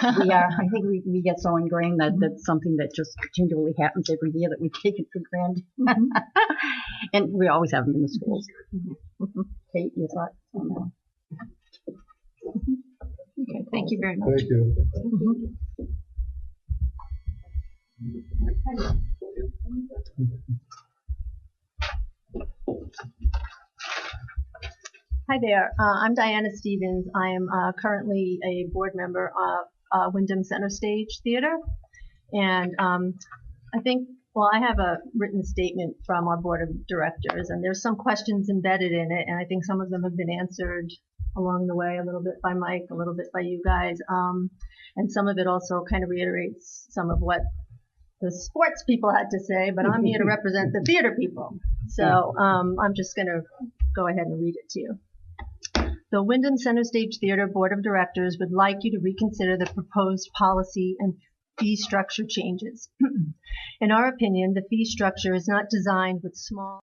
I think we get so ingrained that that's something that just continually happens every year that we take it for granted. And we always have them in the schools. Kate, your thoughts on that? Okay, thank you very much. Thank you. Hi there. I'm Diana Stevens. I am currently a board member of Wyndham Center Stage Theater. And I think, well, I have a written statement from our board of directors, and there's some questions embedded in it, and I think some of them have been answered along the way, a little bit by Mike, a little bit by you guys. And some of it also kind of reiterates some of what the sports people had to say, but I'm here to represent the theater people. So I'm just going to go ahead and read it to you. The Wyndham Center Stage Theater Board of Directors would like you to reconsider the proposed policy and fee structure changes. In our opinion, the fee structure is not designed with small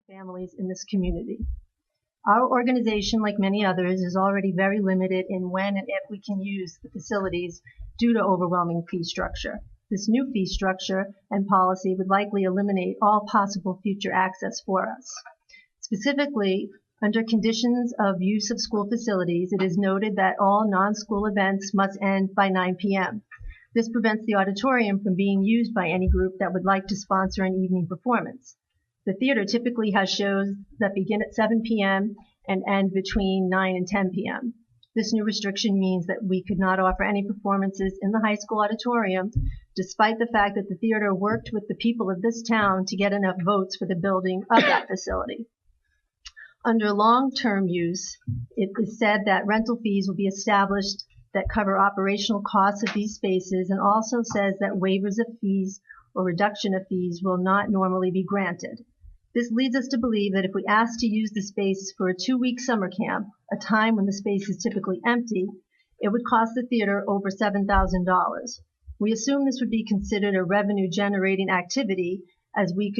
families in this community. Our organization, like many others, is already very limited in when and if we can use the facilities due to overwhelming fee structure. This new fee structure and policy would likely eliminate all possible future access for us. Specifically, under conditions of use of school facilities, it is noted that all non-school events must end by 9 p.m. This prevents the auditorium from being used by any group that would like to sponsor an evening performance. The theater typically has shows that begin at 7 p.m. and end between 9 and 10 p.m. This new restriction means that we could not offer any performances in the high school auditorium, despite the fact that the theater worked with the people of this town to get enough votes for the building of that facility. Under long-term use, it is said that rental fees will be established that cover operational costs of these spaces, and also says that waivers of fees or reduction of fees will not normally be granted. This leads us to believe that if we ask to use the space for a 2-week summer camp, a time when the space is typically empty, it would cost the theater over $7,000. We assume this would be considered a revenue-generating activity, as we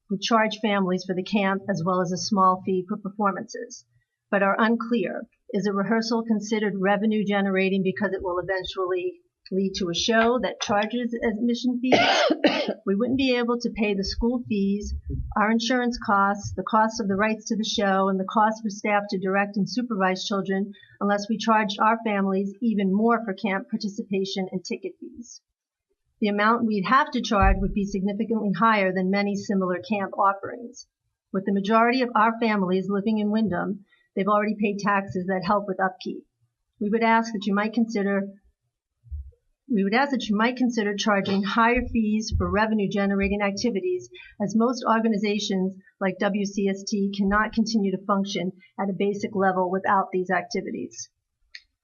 would charge families for the camp as well as a small fee for performances, but are unclear. Is a rehearsal considered revenue-generating because it will eventually lead to a show that charges admission fees. We wouldn't be able to pay the school fees, our insurance costs, the cost of the rights to the show, and the cost for staff to direct and supervise children unless we charged our families even more for camp participation and ticket fees. The amount we'd have to charge would be significantly higher than many similar camp offerings. With the majority of our families living in Windham, they've already paid taxes that help with upkeep. We would ask that you might consider charging higher fees for revenue-generating activities, as most organizations like WCST cannot continue to function at a basic level without these activities.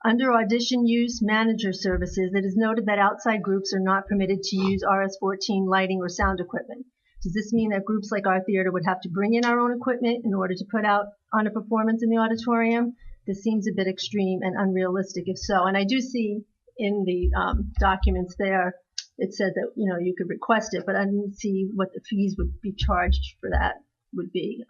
Under audition use manager services, it is noted that outside groups are not permitted to use RS-14 lighting or sound equipment. Does this mean that groups like our theater would have to bring in our own equipment in order to put out on a performance in the auditorium? This seems a bit extreme and unrealistic if so. And I do see in the documents there, it said that, you could request it, but I didn't see what the fees would be charged for that would be.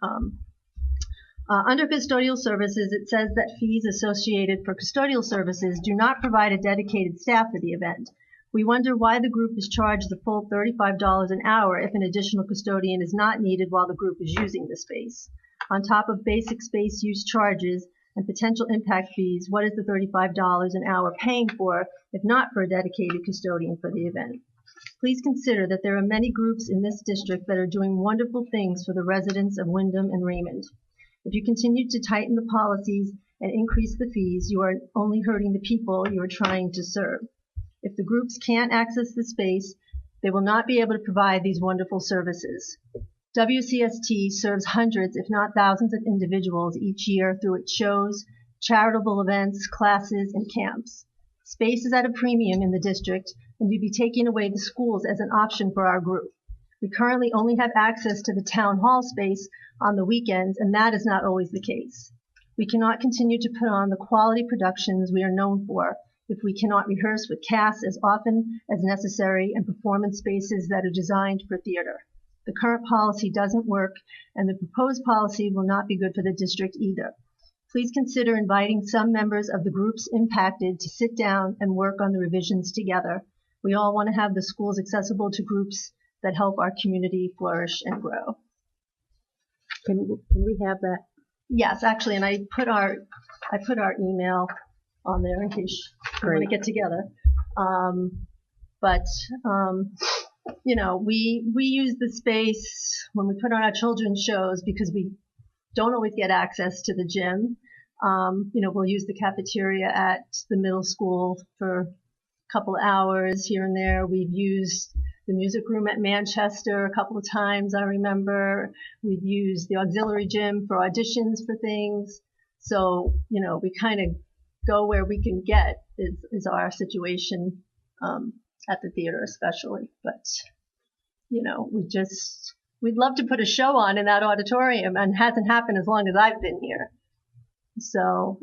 Under custodial services, it says that fees associated for custodial services do not provide a dedicated staff for the event. We wonder why the group is charged the full $35 an hour if an additional custodian is not needed while the group is using the space. On top of basic space use charges and potential impact fees, what is the $35 an hour paying for if not for a dedicated custodian for the event? Please consider that there are many groups in this district that are doing wonderful things for the residents of Windham and Raymond. If you continue to tighten the policies and increase the fees, you are only hurting the people you are trying to serve. If the groups can't access the space, they will not be able to provide these wonderful services. WCST serves hundreds, if not thousands, of individuals each year through its shows, charitable events, classes, and camps. Space is at a premium in the district, and you'd be taking away the schools as an option for our group. We currently only have access to the town hall space on the weekends, and that is not always the case. We cannot continue to put on the quality productions we are known for if we cannot rehearse with casts as often as necessary and performance spaces that are designed for theater. The current policy doesn't work, and the proposed policy will not be good for the district either. Please consider inviting some members of the groups impacted to sit down and work on the revisions together. We all want to have the schools accessible to groups that help our community flourish and grow. Can we have that? Yes, actually, and I put our email on there in case we want to get together. We use the space when we put on our children's shows because we don't always get access to the gym. We'll use the cafeteria at the middle school for a couple of hours here and there. We've used the music room at Manchester a couple of times, I remember. We've used the auxiliary gym for auditions for things. So, we kind of go where we can get is our situation at the theater especially. But, we'd love to put a show on in that auditorium, and it hasn't happened as long as I've been here. So,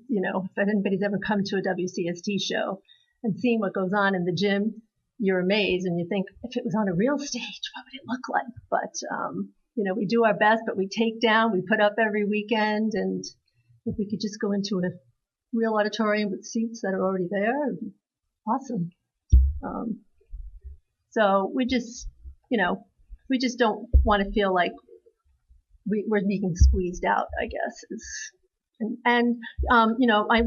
if anybody's ever come to a WCST show and seen what goes on in the gym, you're amazed and you think, if it was on a real stage, what would it look like? But, we do our best, but we take down, we put up every weekend, and if we could just go into a real auditorium with seats that are already there, it'd be awesome. So we just don't want to feel like we're being squeezed out, I guess.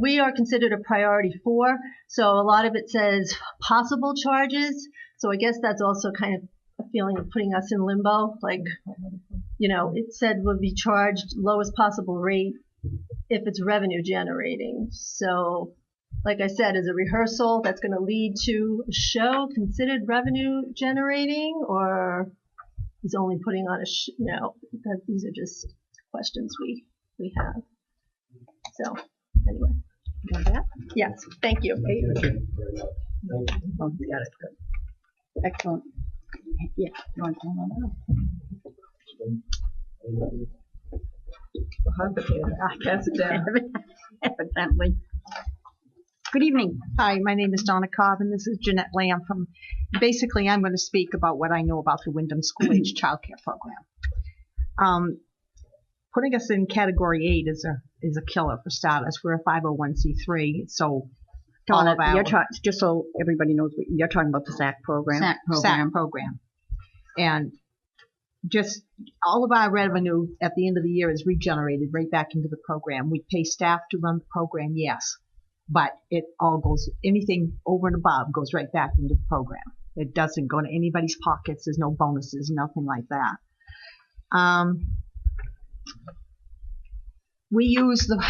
We are considered a priority 4, so a lot of it says possible charges. So I guess that's also kind of a feeling of putting us in limbo. Like, it said we'll be charged lowest possible rate if it's revenue generating. So, like I said, is a rehearsal that's going to lead to a show considered revenue generating, or is only putting on these are just questions we have. So, anyway. Got that? Yes, thank you. Oh, you got it. Good. Excellent. Yeah. You want to come on up? I guess it down. Evidently. Good evening. Hi, my name is Donna Cobb, and this is Jeanette Lamb from. Basically, I'm going to speak about what I know about the Windham School Age Child Care Program. Putting us in Category 8 is a killer for starters. We're a 501c3, so all of our Just so everybody knows, you're talking about the SAC program. SAC program. And just all of our revenue at the end of the year is regenerated right back into the program. We pay staff to run the program, yes, but it all goes, anything over and above goes right back into the program. It doesn't go into anybody's pockets. There's no bonuses, nothing like that. We use the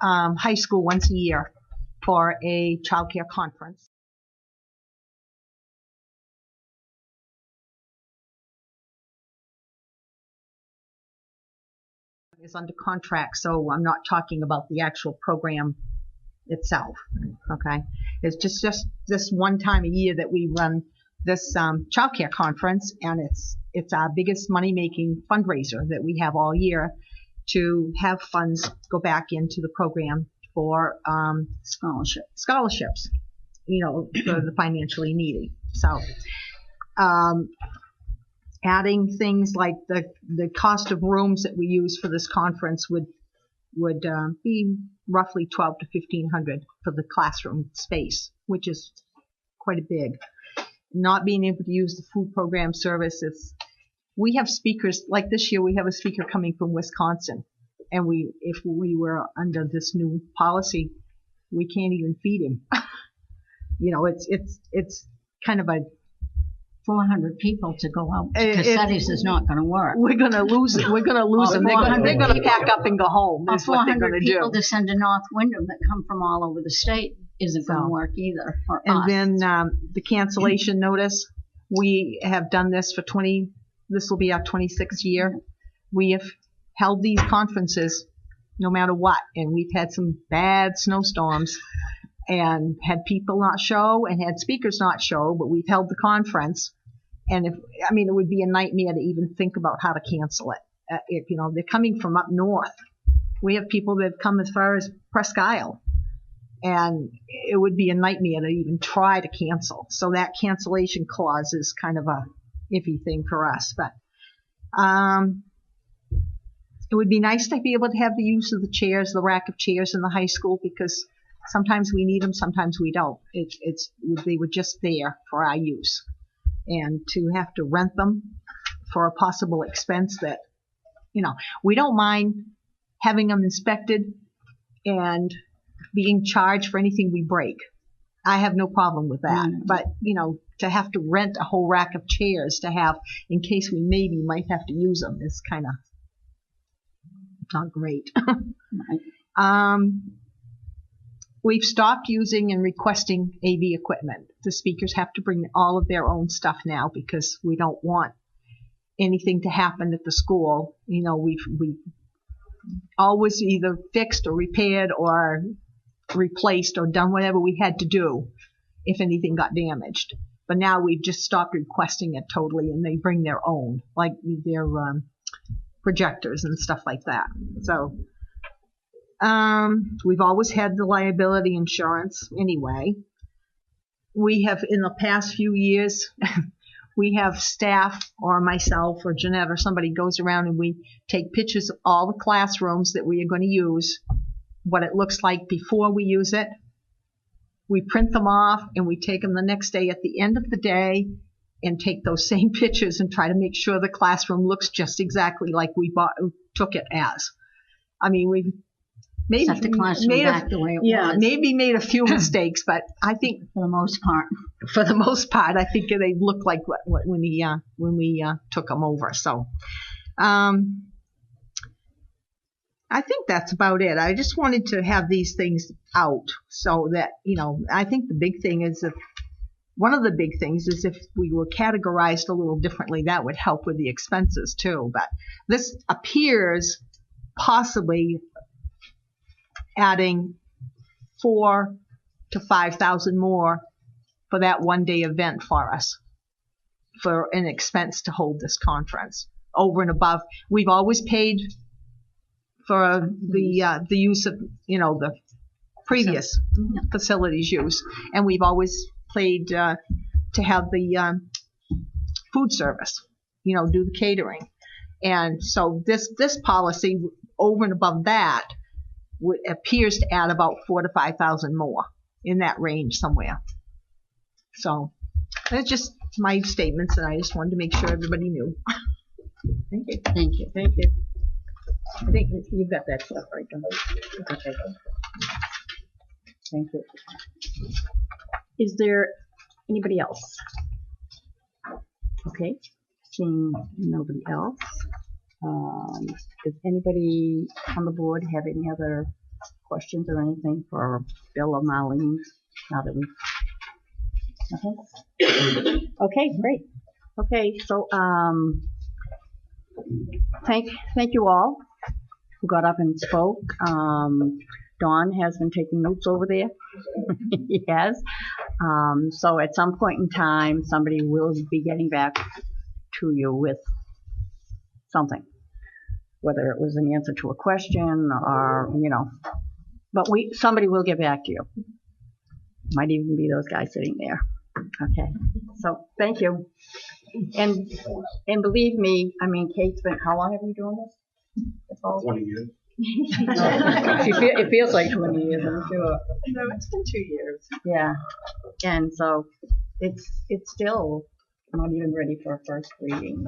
high school once a year for a child care conference. Is under contract, so I'm not talking about the actual program itself. Okay, it's just this one time a year that we run this child care conference, and it's our biggest money making fundraiser that we have all year to have funds go back into the program for scholarships, you know, for the financially needy. So adding things like the cost of rooms that we use for this conference would be roughly $1,200 to $1,500 for the classroom space, which is quite a big. Not being able to use the food program services. We have speakers, like this year we have a speaker coming from Wisconsin, and if we were under this new policy, we can't even feed him. You know, it's kind of a 400 people to go out to Cassetti's is not going to work. We're going to lose it. We're going to lose them. They're going to pack up and go home. That's what they're going to do. 400 people to send to North Wyndham that come from all over the state isn't going to work either for us. And then the cancellation notice. We have done this for this will be our 26th year. We have held these conferences no matter what, and we've had some bad snowstorms and had people not show and had speakers not show, but we've held the conference. And it would be a nightmare to even think about how to cancel it. You know, they're coming from up north. We have people that have come as far as Presque Isle, and it would be a nightmare to even try to cancel. So that cancellation clause is kind of a iffy thing for us. But it would be nice to be able to have the use of the chairs, the rack of chairs in the high school, because sometimes we need them, sometimes we don't. They were just there for our use. And to have to rent them for a possible expense that, you know, we don't mind having them inspected and being charged for anything we break. I have no problem with that. But, you know, to have to rent a whole rack of chairs to have in case we maybe might have to use them is kind of not great. We've stopped using and requesting AV equipment. The speakers have to bring all of their own stuff now because we don't want anything to happen at the school. You know, we've always either fixed or repaired or replaced or done whatever we had to do if anything got damaged. But now we've just stopped requesting it totally, and they bring their own, like their projectors and stuff like that. So we've always had the liability insurance anyway. We have, in the past few years, we have staff or myself or Jeanette or somebody goes around and we take pictures of all the classrooms that we are going to use, what it looks like before we use it. We print them off and we take them the next day at the end of the day and take those same pictures and try to make sure the classroom looks just exactly like we took it as. I mean, we've maybe set the classroom back the way it was. Maybe made a few mistakes, but I think for the most part, I think they look like what when we took them over. So, I think that's about it. I just wanted to have these things out so that, you know, I think the big thing is one of the big things is if we were categorized a little differently, that would help with the expenses too. But this appears possibly adding $4,000 to $5,000 more for that one-day event for us, for an expense to hold this conference over and above. We've always paid for the use of, you know, the previous facilities use, and we've always paid to have the food service, you know, do the catering. And so this policy over and above that appears to add about $4,000 to $5,000 more in that range somewhere. So that's just my statements, and I just wanted to make sure everybody knew. Thank you. Thank you. Thank you. I think you've got that stuff right, don't you? Okay. Thank you. Is there anybody else? Okay. Seeing nobody else. Does anybody on the board have any other questions or anything for Bill or Marlene? Now that we. Okay. Okay. Great. Okay. So thank you all who got up and spoke. Don has been taking notes over there. He has. So at some point in time, somebody will be getting back to you with something, whether it was an answer to a question or, but somebody will get back to you. Might even be those guys sitting there. Okay. So thank you. And believe me, I mean, Kate's been, how long have you been doing this? 20 years. It feels like 20 years, I'm sure. No, it's been 2 years. Yeah. And so it's still not even ready for a first reading.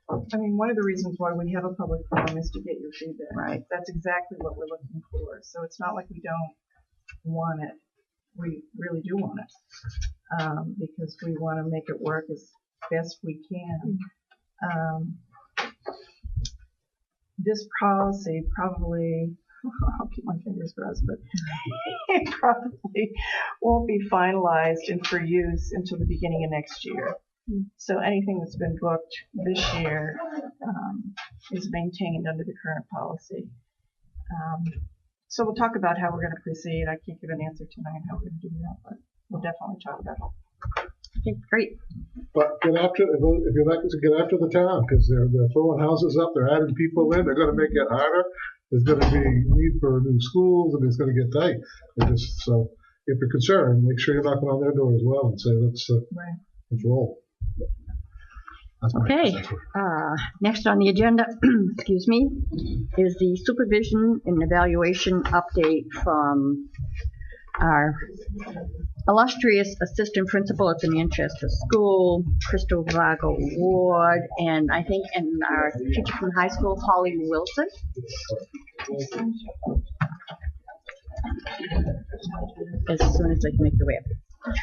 I mean, one of the reasons why we have a public forum is to get your feedback. Right. That's exactly what we're looking for. So it's not like we don't want it. We really do want it, because we want to make it work as best we can. This policy probably, I'll keep my fingers crossed, but it probably won't be finalized and for use until the beginning of next year. So anything that's been booked this year is maintained under the current policy. So we'll talk about how we're going to proceed. I can't give an answer tonight how we're going to do that, but we'll definitely talk about it. Okay, great. But get after, if you're not going to get after the town, because they're throwing houses up, they're adding people in, they're going to make it harder. There's going to be need for new schools, and it's going to get tight. So if you're concerned, make sure you're knocking on their door as well and say, let's roll. Okay. Next on the agenda, excuse me, is the supervision and evaluation update from our illustrious assistant principal at the Manchester School, Crystal Vago Ward, and I think and our teacher from high school, Holly Wilson. As soon as they can make their way up. I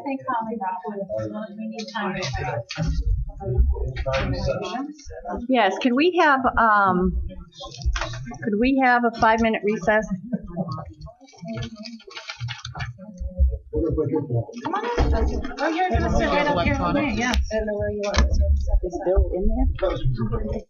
think Holly Roberts, we need time. Yes, could we have a 5-minute recess? Come on in. Oh, you're going to sit right up here with me, yes. I don't know where you are. Is Bill in there?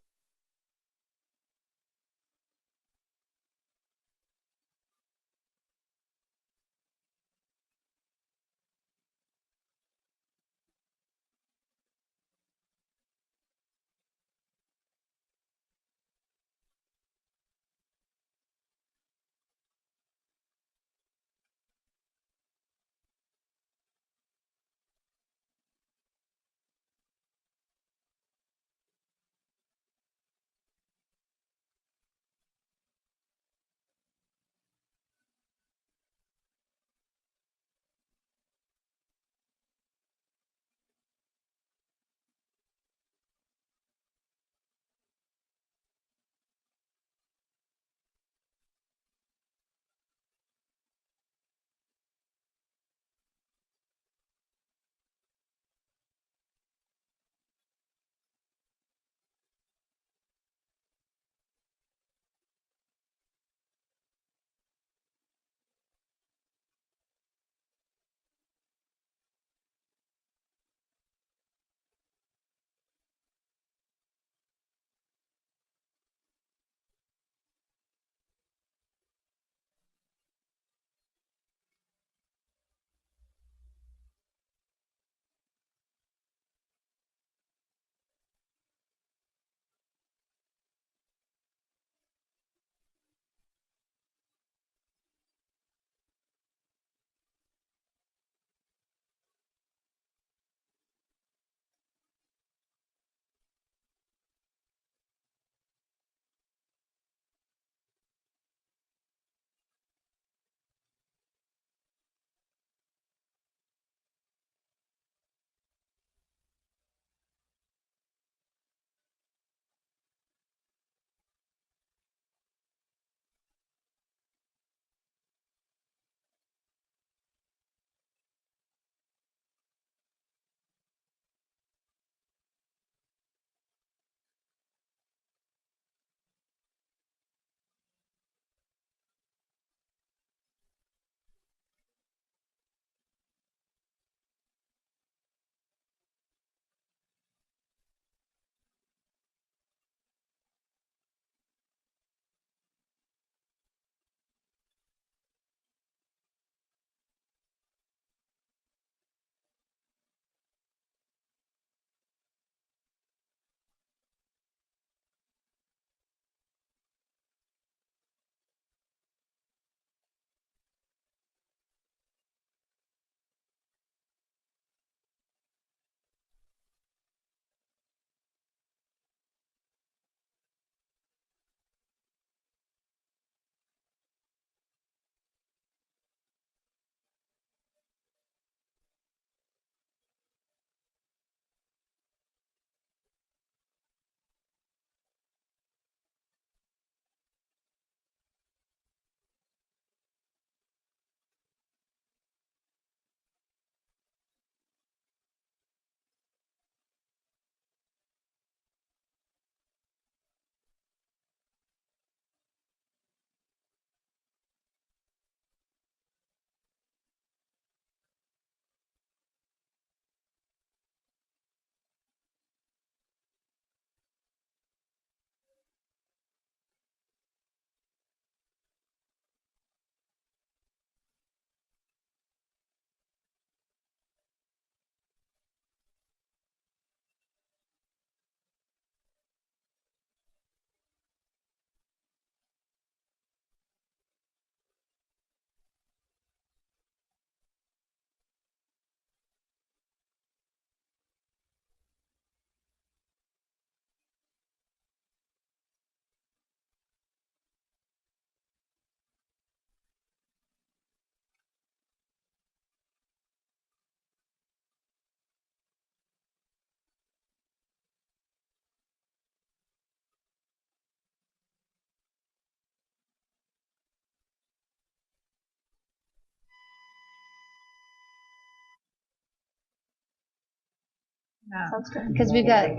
Sounds good. Because we've got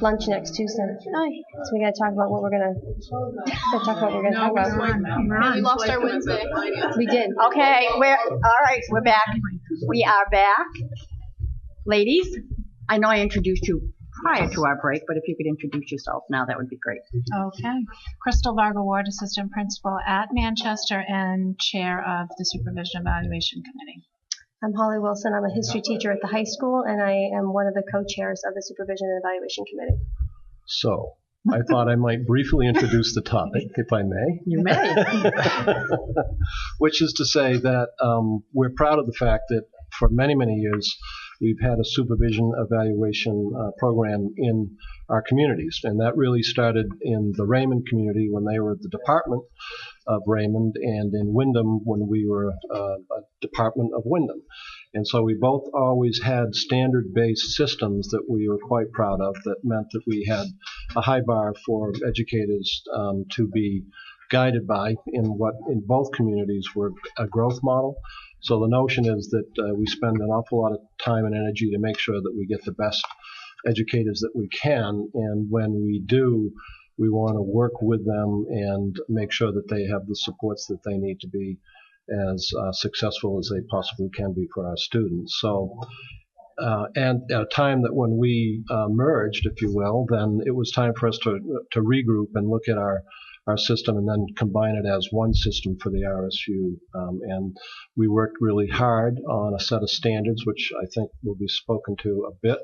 lunch next Tuesday. So we got to talk about what we're gonna talk about. We lost our Wednesday. We did. Okay, we're back. We are back. Ladies, I know I introduced you prior to our break, but if you could introduce yourself now, that would be great. Okay. Crystal Varga Ward, Assistant Principal at Manchester and Chair of the Supervision Evaluation Committee. I'm Holly Wilson. I'm a history teacher at the high school, and I am one of the co-chairs of the Supervision and Evaluation Committee. So, I thought I might briefly introduce the topic, if I may. You may. Which is to say that we're proud of the fact that for many, many years, we've had a supervision evaluation program in our communities. And that really started in the Raymond community when they were at the Department of Raymond, and in Windham when we were a Department of Windham. And so we both always had standard-based systems that we were quite proud of, that meant that we had a high bar for educators to be guided by in what in both communities were a growth model. So the notion is that we spend an awful lot of time and energy to make sure that we get the best educators that we can, and when we do, we want to work with them and make sure that they have the supports that they need to be as successful as they possibly can be for our students. So, and at a time that when we merged, if you will, then it was time for us to regroup and look at our system and then combine it as one system for the RSU. And we worked really hard on a set of standards, which I think will be spoken to a bit.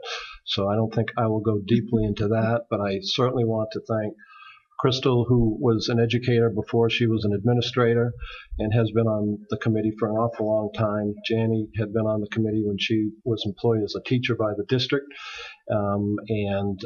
So I don't think I will go deeply into that, but I certainly want to thank Crystal, who was an educator before she was an administrator and has been on the committee for an awful long time. Janie had been on the committee when she was employed as a teacher by the district. And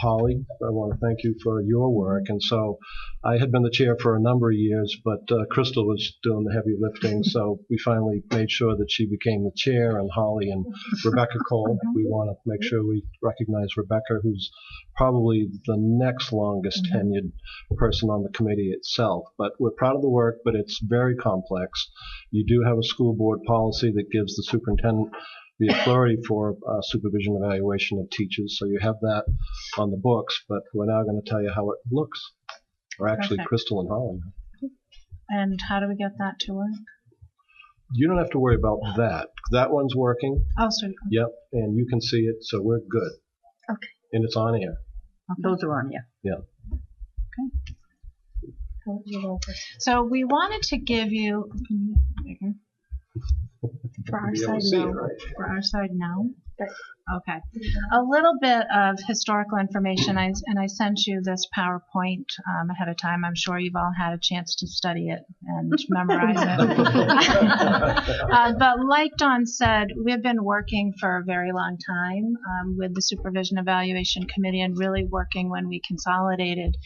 Holly, I want to thank you for your work. And so I had been the chair for a number of years, but Crystal was doing the heavy lifting. So we finally made sure that she became the chair, and Holly and Rebecca Cole. We want to make sure we recognize Rebecca, who's probably the next longest tenured person on the committee itself. But we're proud of the work, but it's very complex. You do have a school board policy that gives the superintendent the authority for supervision evaluation of teachers. So you have that on the books, but we're now going to tell you how it looks. Or actually, Perfect. Crystal and Holly. And how do we get that to work? You don't have to worry about that. That one's working. Oh, sorry. Yep, and you can see it, so we're good. Okay. And it's on air. Those are on here. Yeah. So we wanted to give you for our Be able side to see it, now. right? For our side now. Okay. A little bit of historical information, and I sent you this PowerPoint ahead of time. I'm sure you've all had a chance to study it and memorize it. But like Dawn said, we've been working for a very long time with the Supervision Evaluation Committee, and really working when we consolidated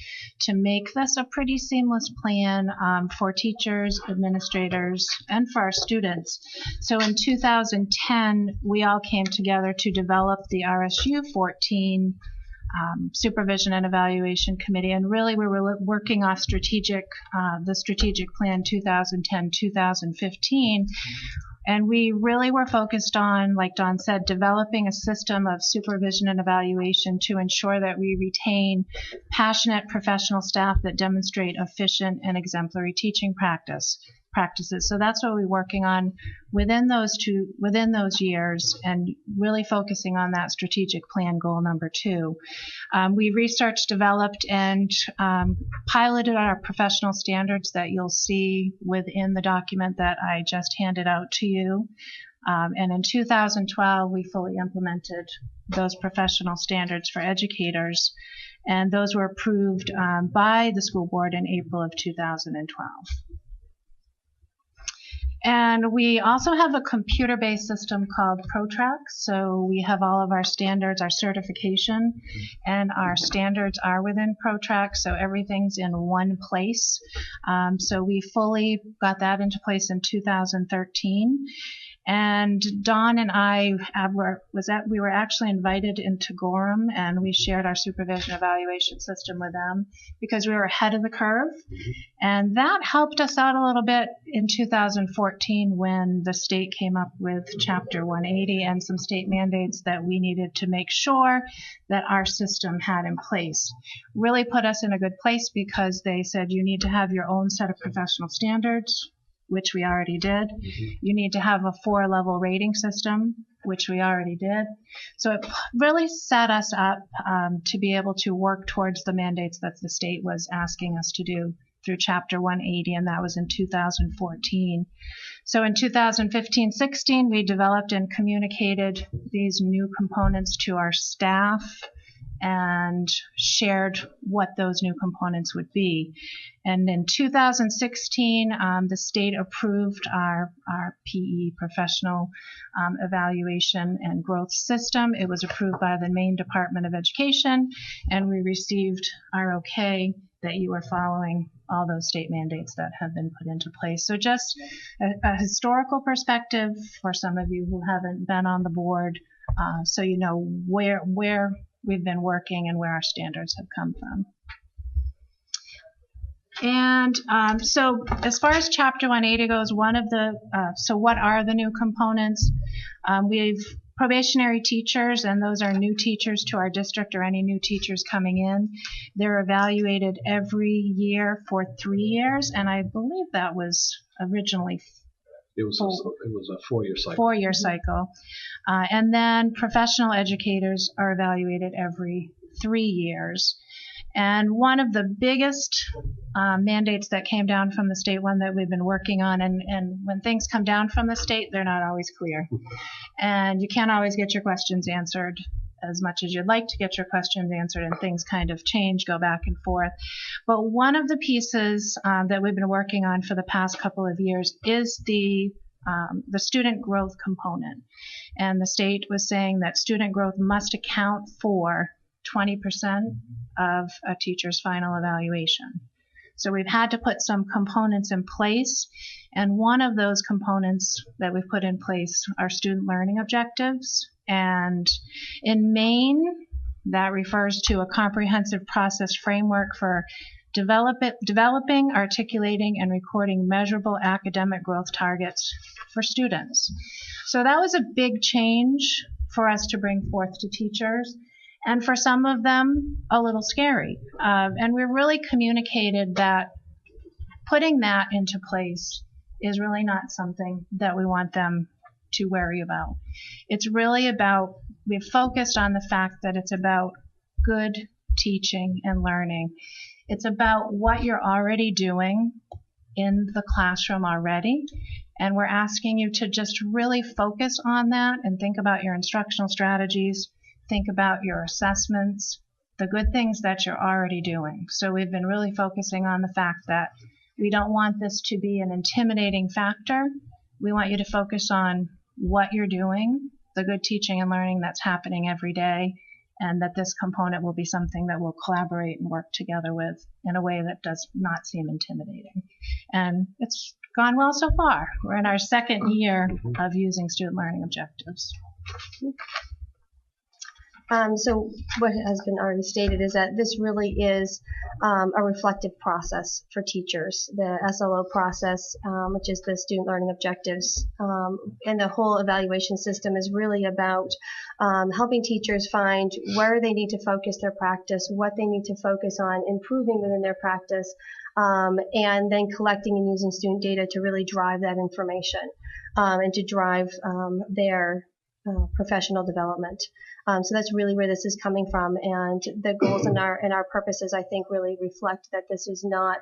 to make this a pretty seamless plan for teachers, administrators, and for our students. So in 2010, we all came together to develop the RSU 14 Supervision and Evaluation Committee, and really we were working off the strategic plan 2010-2015, and we really were focused on, like Dawn said, developing a system of supervision and evaluation to ensure that we retain passionate professional staff that demonstrate efficient and exemplary teaching practices. So that's what we're working on within those years, and really focusing on that strategic plan goal number 2. We researched, developed, and piloted our professional standards that you'll see within the document that I just handed out to you. And in 2012, we fully implemented those professional standards for educators, and those were approved by the school board in April of 2012. And we also have a computer-based system called ProTrack. So we have all of our standards, our certification, and our standards are within ProTrack. So everything's in one place. So we fully got that into place in 2013. And Dawn and I we were actually invited into Gorham, and we shared our supervision evaluation system with them because we were ahead of the curve. And that helped us out a little bit in 2014 when the state came up with Chapter 180 and some state mandates that we needed to make sure that our system had in place. Really put us in a good place because they said you need to have your own set of professional standards, which we already did. You need to have a 4-level rating system, which we already did. So it really set us up to be able to work towards the mandates that the state was asking us to do through Chapter 180, and that was in 2014. So in 2015-16, we developed and communicated these new components to our staff and shared what those new components would be. And in 2016, the state approved our PE professional evaluation and growth system. It was approved by the Maine Department of Education, and we received our okay that you were following all those state mandates that have been put into place. So just a historical perspective for some of you who haven't been on the board, so you know where we've been working and where our standards have come from. And so as far as Chapter 180 goes, so what are the new components? We've probationary teachers, and those are new teachers to our district or any new teachers coming in. They're evaluated every year for 3 years, and I believe that was originally it was a 4-year cycle. 4-year cycle. And then professional educators are evaluated every 3 years. And one of the biggest mandates that came down from the state, one that we've been working on, and when things come down from the state, they're not always clear. And you can't always get your questions answered as much as you'd like to get your questions answered, and things kind of change, go back and forth. But one of the pieces that we've been working on for the past couple of years is the student growth component. And the state was saying that student growth must account for 20% of a teacher's final evaluation. So we've had to put some components in place, and one of those components that we've put in place are student learning objectives. And in Maine, that refers to a comprehensive process framework for developing, articulating, and recording measurable academic growth targets for students. So that was a big change for us to bring forth to teachers, and for some of them, a little scary. And we really communicated that putting that into place is really not something that we want them to worry about. It's really about, we've focused on the fact that it's about good teaching and learning. It's about what you're already doing in the classroom already, and we're asking you to just really focus on that and think about your instructional strategies, think about your assessments, the good things that you're already doing. So we've been really focusing on the fact that we don't want this to be an intimidating factor. We want you to focus on what you're doing, the good teaching and learning that's happening every day, and that this component will be something that we'll collaborate and work together with in a way that does not seem intimidating. And it's gone well so far. We're in our second year of using student learning objectives. So what has been already stated is that this really is a reflective process for teachers. The SLO process, which is the student learning objectives, and the whole evaluation system is really about helping teachers find where they need to focus their practice, what they need to focus on improving within their practice, and then collecting and using student data to really drive that information and to drive their professional development. So that's really where this is coming from, and the goals and our purposes, I think, really reflect that this is not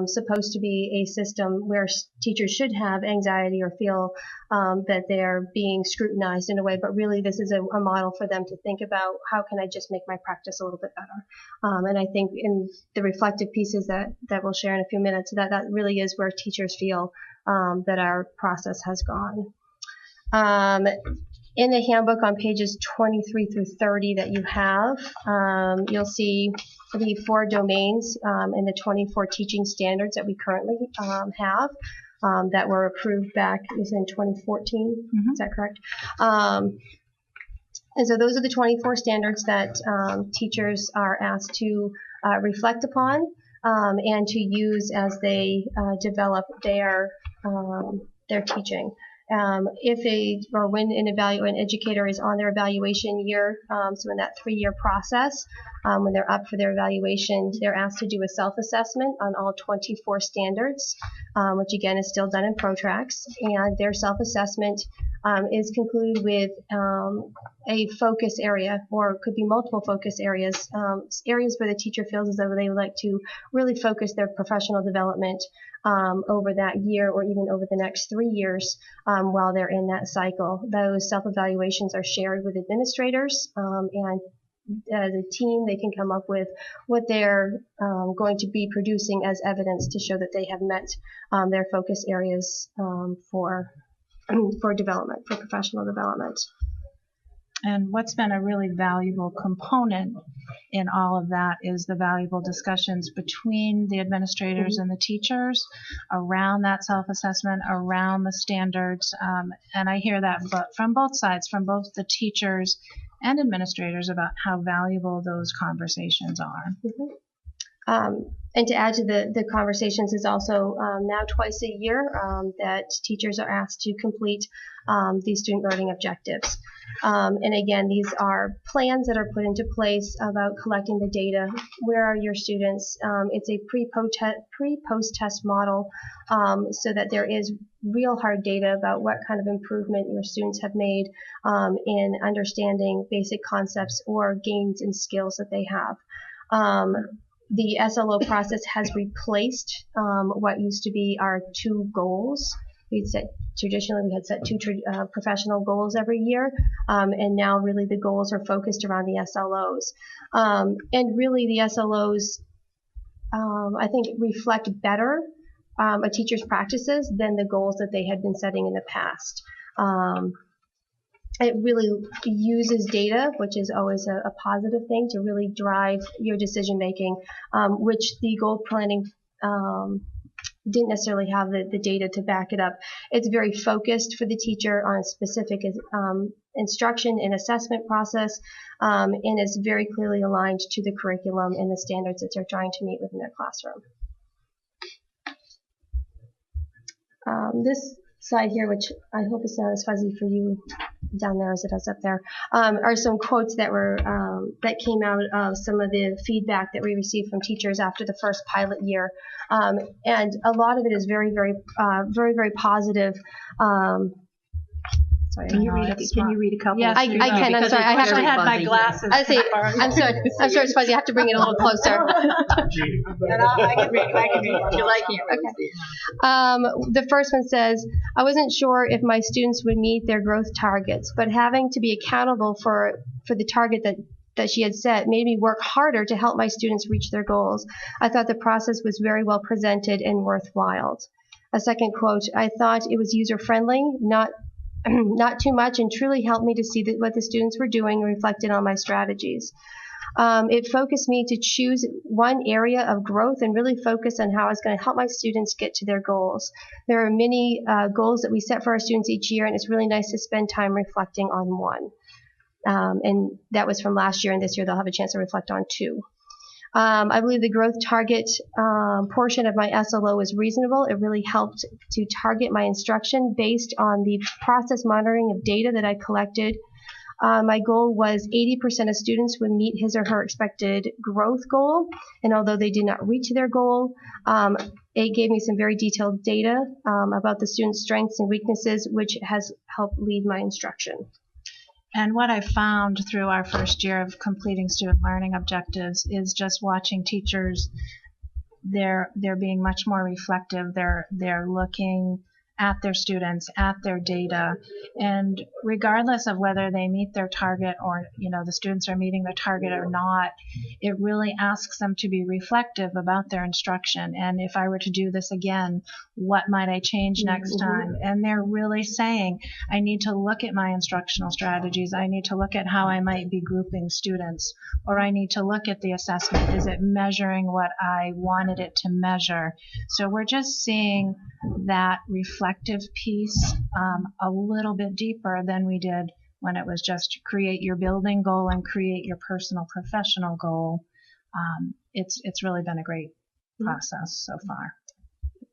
supposed to be a system where teachers should have anxiety or feel that they're being scrutinized in a way, but really this is a model for them to think about, how can I just make my practice a little bit better? And I think in the reflective pieces that we'll share in a few minutes, that really is where teachers feel that our process has gone. In the handbook on pages 23 through 30 that you have, you'll see the 4 domains in the 24 teaching standards that we currently have. that were approved back, it was in 2014, is that correct? And so those are the 24 standards that teachers are asked to reflect upon and to use as they develop their teaching. If when an educator is on their evaluation year, so in that 3-year process, when they're up for their evaluation, they're asked to do a self-assessment on all 24 standards, which again is still done in ProTracks, and their self-assessment is concluded with a focus area, or could be multiple focus areas, areas where the teacher feels as though they would like to really focus their professional development over that year or even over the next 3 years while they're in that cycle. Those self-evaluations are shared with administrators, and as a team they can come up with what they're going to be producing as evidence to show that they have met their focus areas for development, for professional development. And what's been a really valuable component in all of that is the valuable discussions between the administrators and the teachers around that self-assessment, around the standards. And I hear that from both sides, from both the teachers and administrators, about how valuable those conversations are. And to add to the conversations is also now twice a year that teachers are asked to complete these student learning objectives. And again, these are plans that are put into place about collecting the data. Where are your students? It's a pre-post test model so that there is real hard data about what kind of improvement your students have made in understanding basic concepts or gains in skills that they have. The SLO process has replaced what used to be our 2 goals. Traditionally, we had set 2 professional goals every year, and now really the goals are focused around the SLOs. And really the SLOs, I think, reflect better a teacher's practices than the goals that they had been setting in the past. It really uses data, which is always a positive thing, to really drive your decision making, which the goal planning didn't necessarily have the data to back it up. It's very focused for the teacher on a specific instruction and assessment process, and is very clearly aligned to the curriculum and the standards that they're trying to meet within their classroom. This slide here, which I hope is not as fuzzy for you down there as it is up there, are some quotes that were that came out of some of the feedback that we received from teachers after the first pilot year, and a lot of it is very, very positive. Sorry, can you read a couple? Yes, I can. I'm sorry. I have to have my glasses. I see. I'm sorry. It's fuzzy. I have to bring it a little closer. I can read it. You like it? Okay. The first one says, "I wasn't sure if my students would meet their growth targets, but having to be accountable for the target that she had set made me work harder to help my students reach their goals. I thought the process was very well presented and worthwhile." A second quote, "I thought it was user-friendly, not too much, and truly helped me to see what the students were doing and reflected on my strategies. It focused me to choose one area of growth and really focus on how I was going to help my students get to their goals. There are many goals that we set for our students each year, and it's really nice to spend time reflecting on one." And that was from last year, and this year they'll have a chance to reflect on 2. I believe the growth target portion of my SLO is reasonable. It really helped to target my instruction based on the process monitoring of data that I collected. My goal was 80% of students would meet his or her expected growth goal, and although they did not reach their goal, it gave me some very detailed data about the students' strengths and weaknesses, which has helped lead my instruction. And what I found through our first year of completing student learning objectives is just watching teachers, they're being much more reflective. They're looking at their students, at their data, and regardless of whether they meet their target or, the students are meeting their target or not, it really asks them to be reflective about their instruction. And if I were to do this again, what might I change next time? And they're really saying, I need to look at my instructional strategies. I need to look at how I might be grouping students, or I need to look at the assessment. Is it measuring what I wanted it to measure? So we're just seeing that reflective piece a little bit deeper than we did when it was just create your building goal and create your personal professional goal. It's really been a great process so far.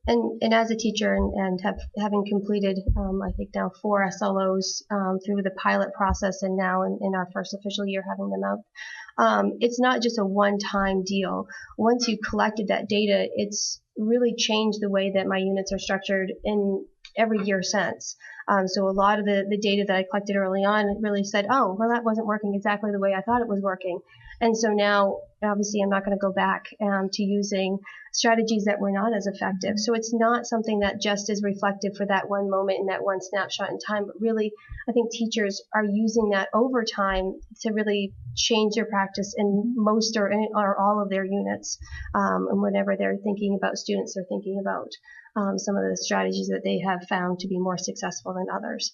And as a teacher and having completed, I think now 4 SLOs through the pilot process, and now in our first official year having them out, it's not just a one-time deal. Once you collected that data, it's really changed the way that my units are structured in every year since. So a lot of the data that I collected early on really said, oh, well, that wasn't working exactly the way I thought it was working. And so now, obviously, I'm not going to go back to using strategies that were not as effective. So it's not something that just is reflective for that one moment and that one snapshot in time, but really, I think teachers are using that over time to really change their practice in most or all of their units. And whenever they're thinking about students, they're thinking about some of the strategies that they have found to be more successful than others.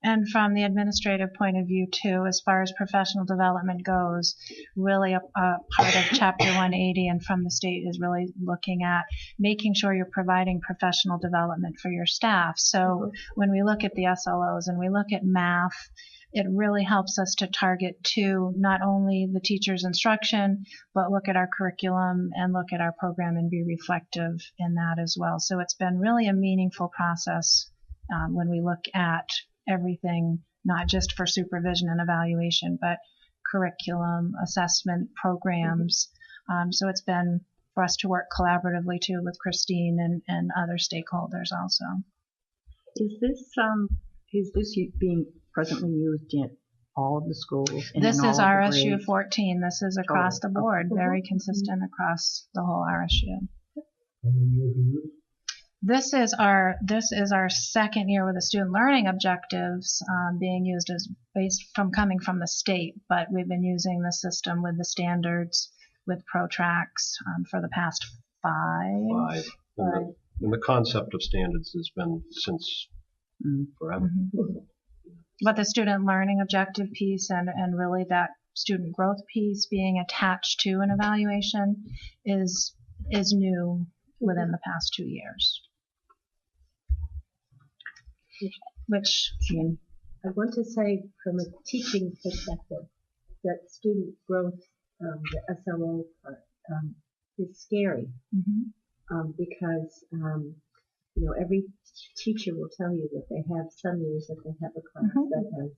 And from the administrative point of view, too, as far as professional development goes, really a part of Chapter 180 and from the state is really looking at making sure you're providing professional development for your staff. So when we look at the SLOs and we look at math, it really helps us to target to not only the teacher's instruction, but look at our curriculum and look at our program and be reflective in that as well. So it's been really a meaningful process when we look at everything, not just for supervision and evaluation, but curriculum, assessment, programs. So it's been for us to work collaboratively too with Christine and other stakeholders also. Is this being presently used in all of the schools? This is RSU 14. This is across the board, very consistent across the whole RSU. This is our second year with the student learning objectives being used as coming from the state, but we've been using the system with the standards with ProTracks for the past 5. And the concept of standards has been since forever. But the student learning objective piece and really that student growth piece being attached to an evaluation is new within the past 2 years. Which I want to say from a teaching perspective that student growth, the SLO part, is scary because every teacher will tell you that they have some years that they have a class that has,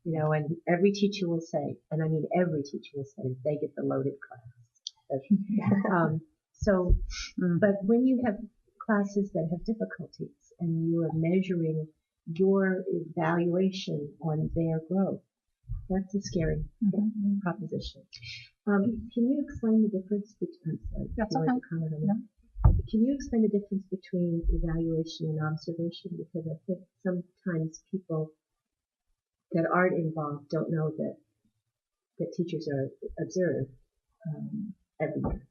and every teacher will say, and I mean every teacher will say, they get the loaded class. But when you have classes that have difficulties and you are measuring your evaluation on their growth, that's a scary proposition. Can you explain the difference between, Can you explain the difference between evaluation and observation? Because I think sometimes people that aren't involved don't know that teachers are observed every year.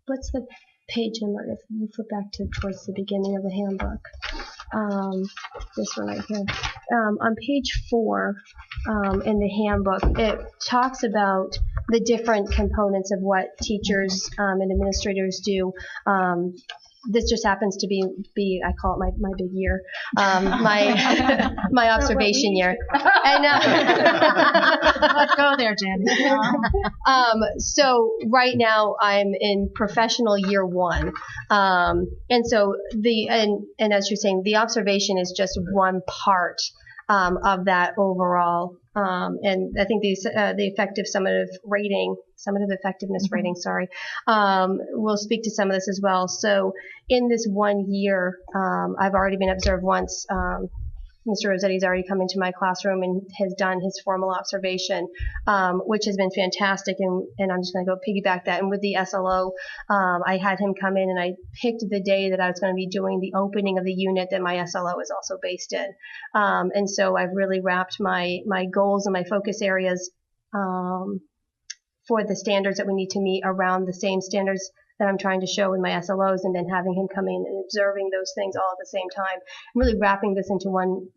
What's the page number if you flip back towards the beginning of the handbook? This one right here. On page 4 in the handbook, it talks about the different components of what teachers and administrators do. This just happens to be I call it my big year, my observation year. And let's go there, Jen. So right now I'm in professional year 1, and so and as you're saying, the observation is just one part of that overall. And I think the effective summative effectiveness rating, will speak to some of this as well. So in this 1 year, I've already been observed once Mr. Rossetti's already come into my classroom and has done his formal observation, which has been fantastic. And I'm just going to go piggyback that. And with the SLO, I had him come in and I picked the day that I was going to be doing the opening of the unit that my SLO is also based in. And so I've really wrapped my goals and my focus areas for the standards that we need to meet around the same standards that I'm trying to show in my SLOs, and then having him come in and observing those things all at the same time, really wrapping this into one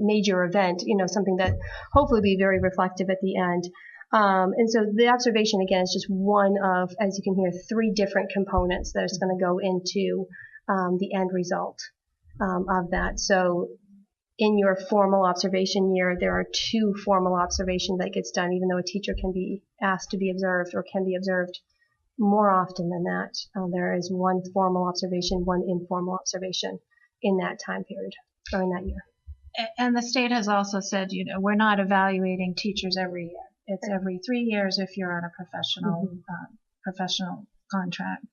major event, something that hopefully will be very reflective at the end. And so the observation, again, is just one of, as you can hear, 3 different components that is going to go into the end result of that. So in your formal observation year, there are 2 formal observations that gets done, even though a teacher can be asked to be observed or can be observed more often than that. There is 1 formal observation, 1 informal observation in that time period or in that year. And the state has also said, we're not evaluating teachers every year. It's every 3 years if you're on a professional contract.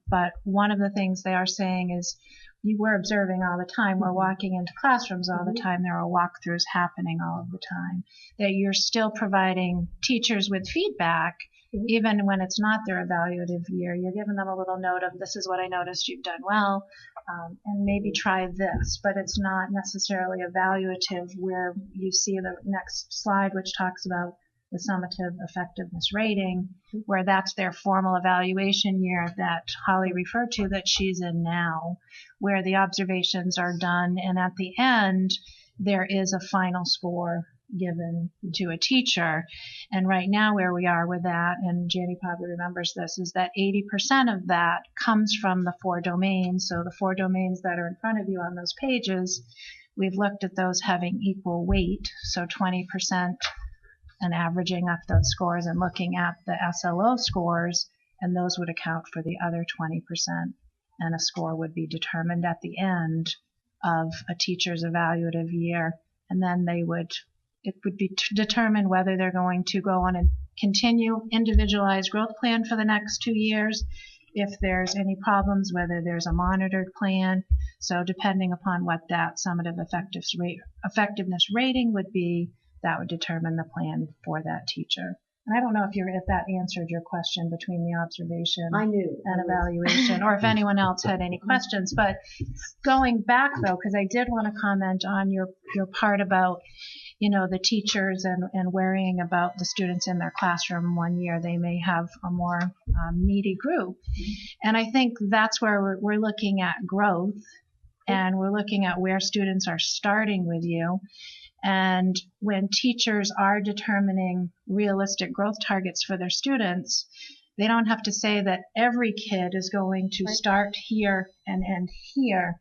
But one of the things they are saying is we're observing all the time. We're walking into classrooms all the time. There are walkthroughs happening all of the time. That you're still providing teachers with feedback. Even when it's not their evaluative year, you're giving them a little note of, this is what I noticed you've done well, and maybe try this. But it's not necessarily evaluative, where you see the next slide, which talks about the summative effectiveness rating, where that's their formal evaluation year that Holly referred to that she's in now, where the observations are done, and at the end there is a final score given to a teacher. And right now where we are with that, and Jenny probably remembers this, is that 80% of that comes from the 4 domains. So the 4 domains that are in front of you on those pages, we've looked at those having equal weight, so 20%, and averaging up those scores and looking at the SLO scores, and those would account for the other 20%, and a score would be determined at the end of a teacher's evaluative year. And then it would be determined whether they're going to go on and continue individualized growth plan for the next 2 years, if there's any problems, whether there's a monitored plan. So depending upon what that summative effectiveness rating would be, that would determine the plan for that teacher. And I don't know if that answered your question between the observation and evaluation, or if anyone else had any questions. But going back, though, because I did want to comment on your part about the teachers and worrying about the students in their classroom. One year they may have a more needy group. And I think that's where we're looking at growth, and we're looking at where students are starting with you. And when teachers are determining realistic growth targets for their students, they don't have to say that every kid is going to start here and end here,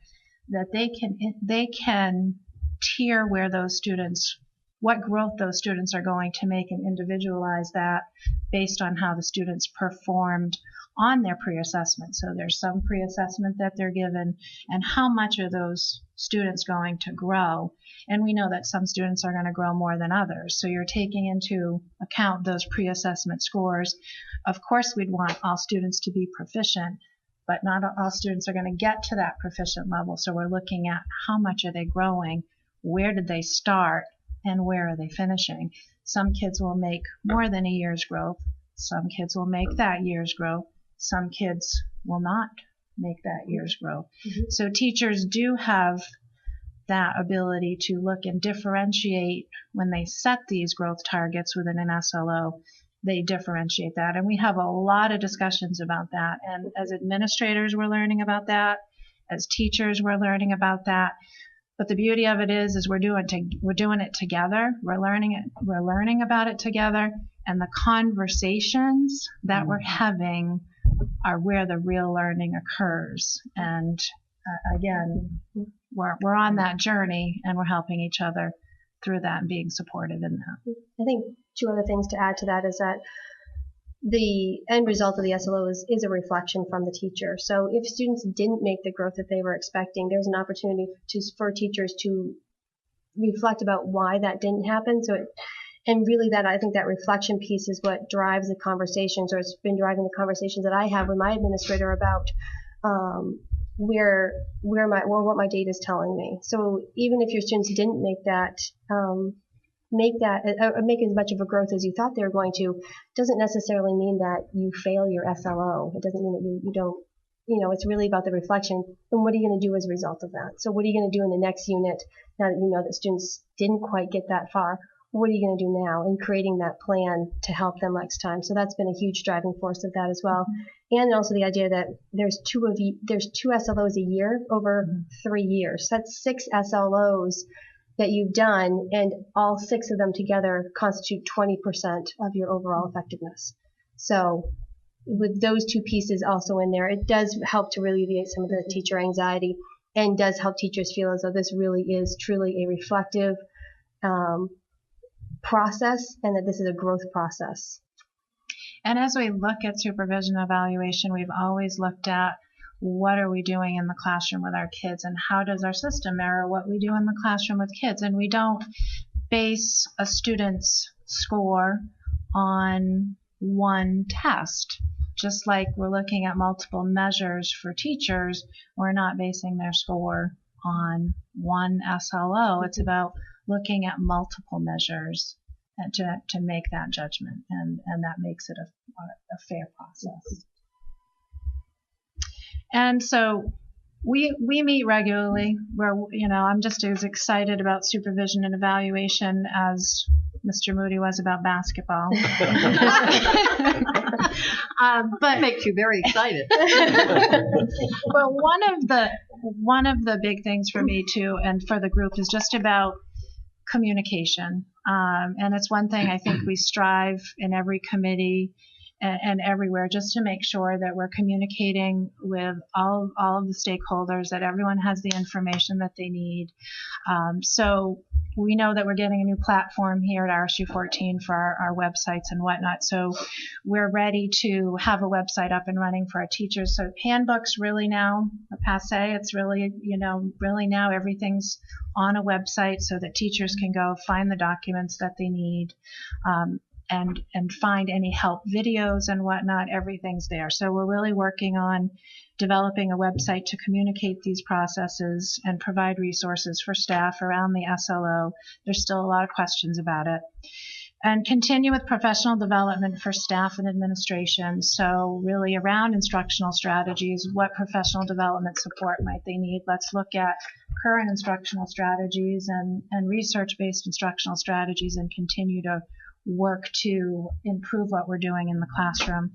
that they can tier where those students, what growth those students are going to make, and individualize that based on how the students performed on their pre-assessment. So there's some pre-assessment that they're given, and how much are those students going to grow. And we know that some students are going to grow more than others. So you're taking into account those pre-assessment scores. Of course, we'd want all students to be proficient, but not all students are going to get to that proficient level. So we're looking at how much are they growing, where did they start, and where are they finishing. Some kids will make more than a year's growth. Some kids will make that year's growth. Some kids will not make that year's growth. So teachers do have that ability to look and differentiate when they set these growth targets within an SLO. They differentiate that, and we have a lot of discussions about that. And as administrators, we're learning about that. As teachers, we're learning about that. But the beauty of it is we're doing it together. We're learning about it together, and the conversations that we're having are where the real learning occurs. And again, we're on that journey, and we're helping each other through that and being supportive in that. I think 2 other things to add to that is that the end result of the SLO is a reflection from the teacher. So if students didn't make the growth that they were expecting, there's an opportunity for teachers to reflect about why that didn't happen. And really I think that reflection piece is what drives the conversations, or it's been driving the conversations that I have with my administrator about what my data is telling me. So even if your students didn't make as much of a growth as you thought they were going to, doesn't necessarily mean that you fail your SLO. It doesn't mean that you don't, it's really about the reflection. And what are you going to do as a result of that? So what are you going to do in the next unit now that you know that students didn't quite get that far? What are you going to do now in creating that plan to help them next time? So that's been a huge driving force of that as well. And also the idea that there's two SLOs a year over 3 years. That's 6 SLOs that you've done, and all 6 of them together constitute 20% of your overall effectiveness. So with those 2 pieces also in there, it does help to alleviate some of the teacher anxiety and does help teachers feel as though this really is truly a reflective process and that this is a growth process. And as we look at supervision evaluation, we've always looked at what are we doing in the classroom with our kids and how does our system mirror what we do in the classroom with kids. And we don't base a student's score on one test. Just like we're looking at multiple measures for teachers, we're not basing their score on one SLO. It's about looking at multiple measures and to make that judgment, and that makes it a fair process. And so we meet regularly where, I'm just as excited about supervision and evaluation as Mr. Moody was about basketball. But makes you very excited. But one of the big things for me too, and for the group, is just about communication. And it's one thing I think we strive in every committee and everywhere, just to make sure that we're communicating with all of the stakeholders, that everyone has the information that they need. So we know that we're getting a new platform here at RSU 14 for our websites and whatnot. So we're ready to have a website up and running for our teachers. So handbooks really now are passe. It's really, really now everything's on a website so that teachers can go find the documents that they need. And find any help videos and whatnot, everything's there. So we're really working on developing a website to communicate these processes and provide resources for staff around the SLO. There's still a lot of questions about it. And continue with professional development for staff and administration. So really around instructional strategies, what professional development support might they need? Let's look at current instructional strategies and research-based instructional strategies and continue to work to improve what we're doing in the classroom,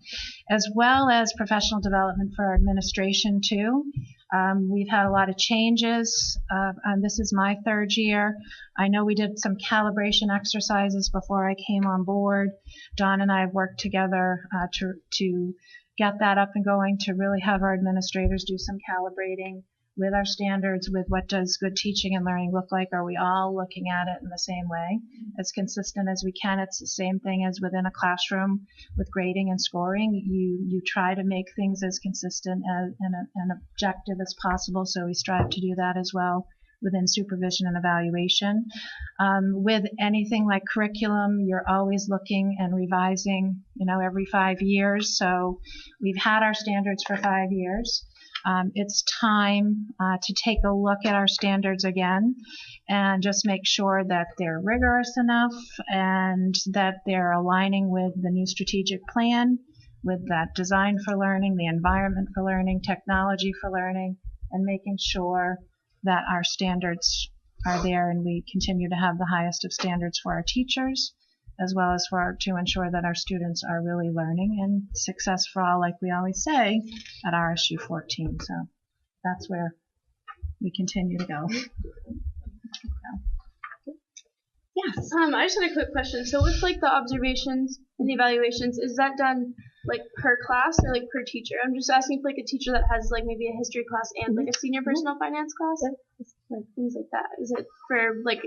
as well as professional development for our administration too. We've had a lot of changes, and this is my 3rd year. I know we did some calibration exercises before I came on board. Dawn and I have worked together to get that up and going, to really have our administrators do some calibrating with our standards, with what does good teaching and learning look like. Are we all looking at it in the same way, as consistent as we can? It's the same thing as within a classroom with grading and scoring. You try to make things as consistent and objective as possible, so we strive to do that as well within supervision and evaluation. With anything like curriculum, you're always looking and revising, every 5 years. So we've had our standards for 5 years. It's time to take a look at our standards again and just make sure that they're rigorous enough and that they're aligning with the new strategic plan, with that design for learning, the environment for learning, technology for learning, and making sure that our standards are there and we continue to have the highest of standards for our teachers, as well as to ensure that our students are really learning, and success for all, like we always say at RSU 14. So that's where we continue to go. Yes. I just had a quick question. So with the observations and the evaluations, is that done per class or per teacher? I'm just asking for a teacher that has maybe a history class and a senior personal finance class, things like that. Is it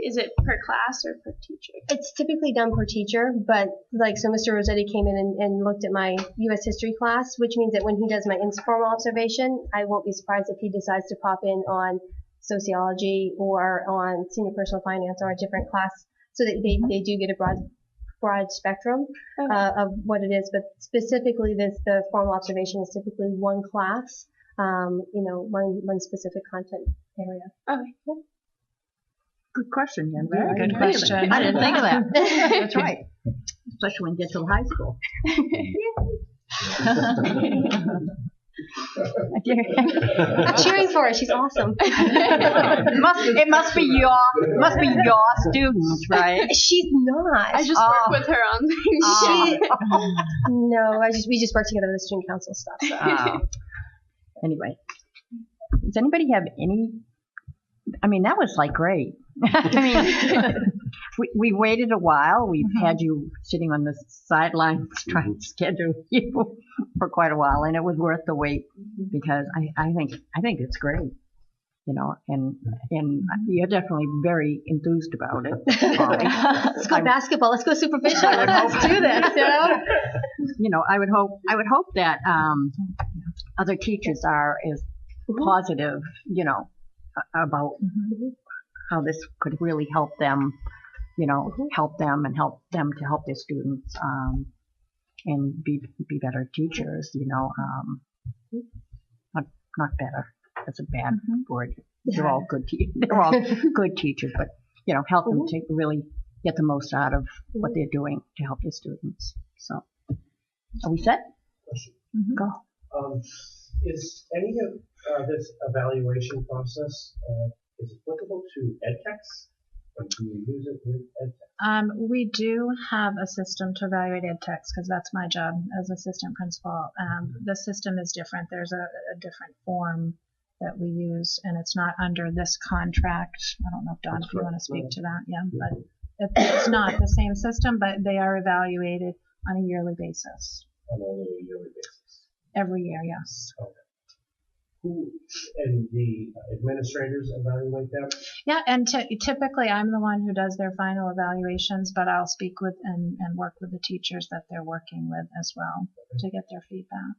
is it per class or per teacher? It's typically done per teacher, but so Mr. Rossetti came in and looked at my U.S. history class, which means that when he does my informal observation, I won't be surprised if he decides to pop in on sociology or on senior personal finance or a different class, so that they do get a broad spectrum of what it is. But specifically, the formal observation is typically one class one specific content area. Okay. Yeah. Good question, Jen. Very good question. I didn't think of that. That's right. Especially when you get to high school. Cheering for her. She's awesome. It must be your students, right? She's not. I just work with her on things. No, we just work together with the student council stuff. So. Anyway, does anybody have any? I mean, that was like great. I mean, we waited a while. We've had you sitting on the sidelines trying to schedule you for quite a while, and it was worth the wait because I think it's great, and you're definitely very enthused about it. Let's go basketball. Let's go superficial. Let's do this. I would hope that other teachers are as positive, about how this could really help them, help them and help them to help their students, and be better teachers, not better. That's a bad word. They're all good they're all good teachers, but, help them to really get the most out of what they're doing to help their students. So, are we set? Go. Is any of this evaluation process is applicable to edtechs? Or do you use it with edtechs? We do have a system to evaluate ed techs because that's my job as assistant principal. The system is different. There's a different form that we use, and it's not under this contract. I don't know if Dawn, if you want to speak to that, but it's not the same system, but they are evaluated on a yearly basis. On only a yearly basis. Every year, yes. Okay. Who and the administrators evaluate them? Yeah, and typically I'm the one who does their final evaluations, but I'll speak with and work with the teachers that they're working with as well to get their feedback.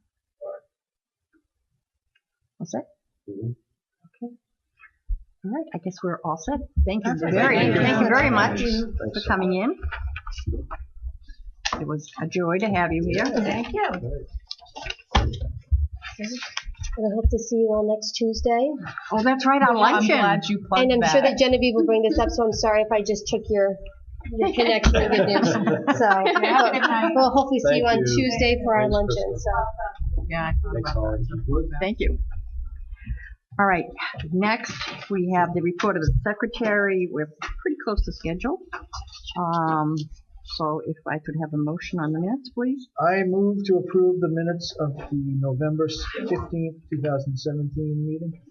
All set? Okay. All right, I guess we're all set. Thank you very much for coming in. It was a joy to have you here. Thank you. And I hope to see you all next Tuesday. Oh, that's right, our luncheon. I'm glad you plugged And I'm that. sure that Genevieve will bring this up, so I'm sorry if I just took your connection and good news. So we'll hopefully see you on Tuesday for our luncheon. So. Yeah, I thought about that. Thank you. All right, next we have the report of the secretary. We're pretty close to schedule. So if I could have a motion on the minutes, please. I move to approve the minutes of the November 15th, 2017 meeting.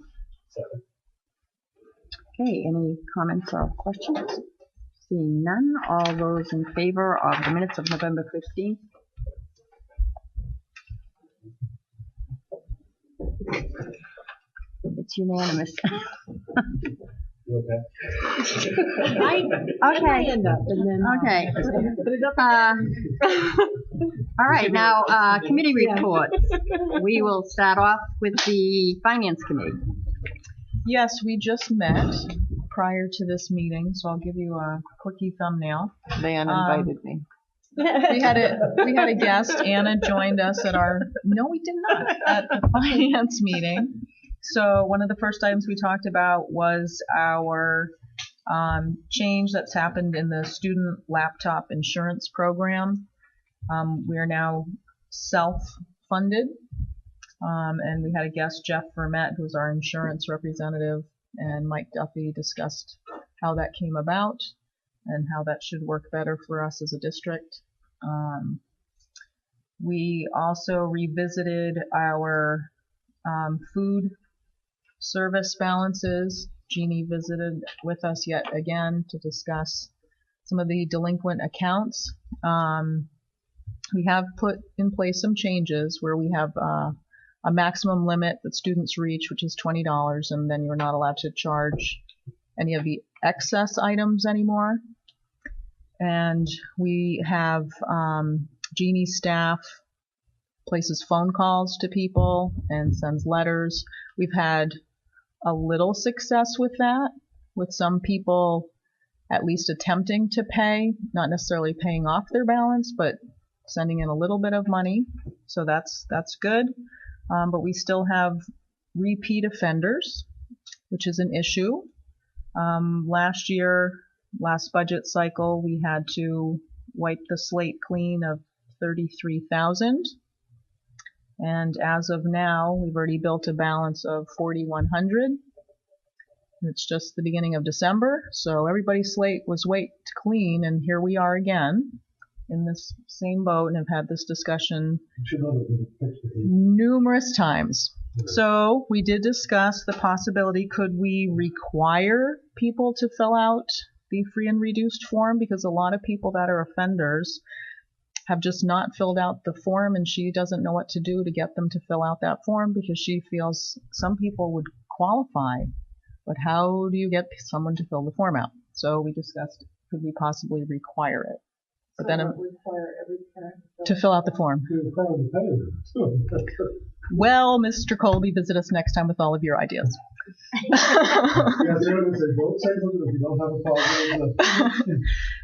Okay, any comments or questions? Seeing none, all those in favor of the minutes of November 15th? It's unanimous. Okay. All right, now committee reports. We will start off with the finance committee. Yes, we just met prior to this meeting, so I'll give you a quickie thumbnail. They uninvited me. We had a guest. Anna joined us at no, we did not, at the finance meeting. So one of the first items we talked about was our change that's happened in the student laptop insurance program. We are now self-funded, and we had a guest, Jeff Vermette, who's our insurance representative, and Mike Duffy discussed how that came about and how that should work better for us as a district. We also revisited our food service balances. Jeannie visited with us yet again to discuss some of the delinquent accounts. We have put in place some changes where we have a maximum limit that students reach, which is $20, and then you're not allowed to charge any of the excess items anymore. And we have Jeannie's staff places phone calls to people and sends letters. We've had a little success with that, with some people at least attempting to pay, not necessarily paying off their balance, but sending in a little bit of money. So that's good. But we still have repeat offenders, which is an issue. Last budget cycle, we had to wipe the slate clean of 33,000. And as of now, we've already built a balance of 4,100. It's just the beginning of December, so everybody's slate was wiped clean, and here we are again in this same boat and have had this discussion numerous times. So we did discuss the possibility, could we require people to fill out the free and reduced form, because a lot of people that are offenders have just not filled out the form, and she doesn't know what to do to get them to fill out that form because she feels some people would qualify, but how do you get someone to fill the form out? So we discussed, could we possibly require it? But then require every parent to fill out the form. Well, Mr. Colby, visit us next time with all of your ideas.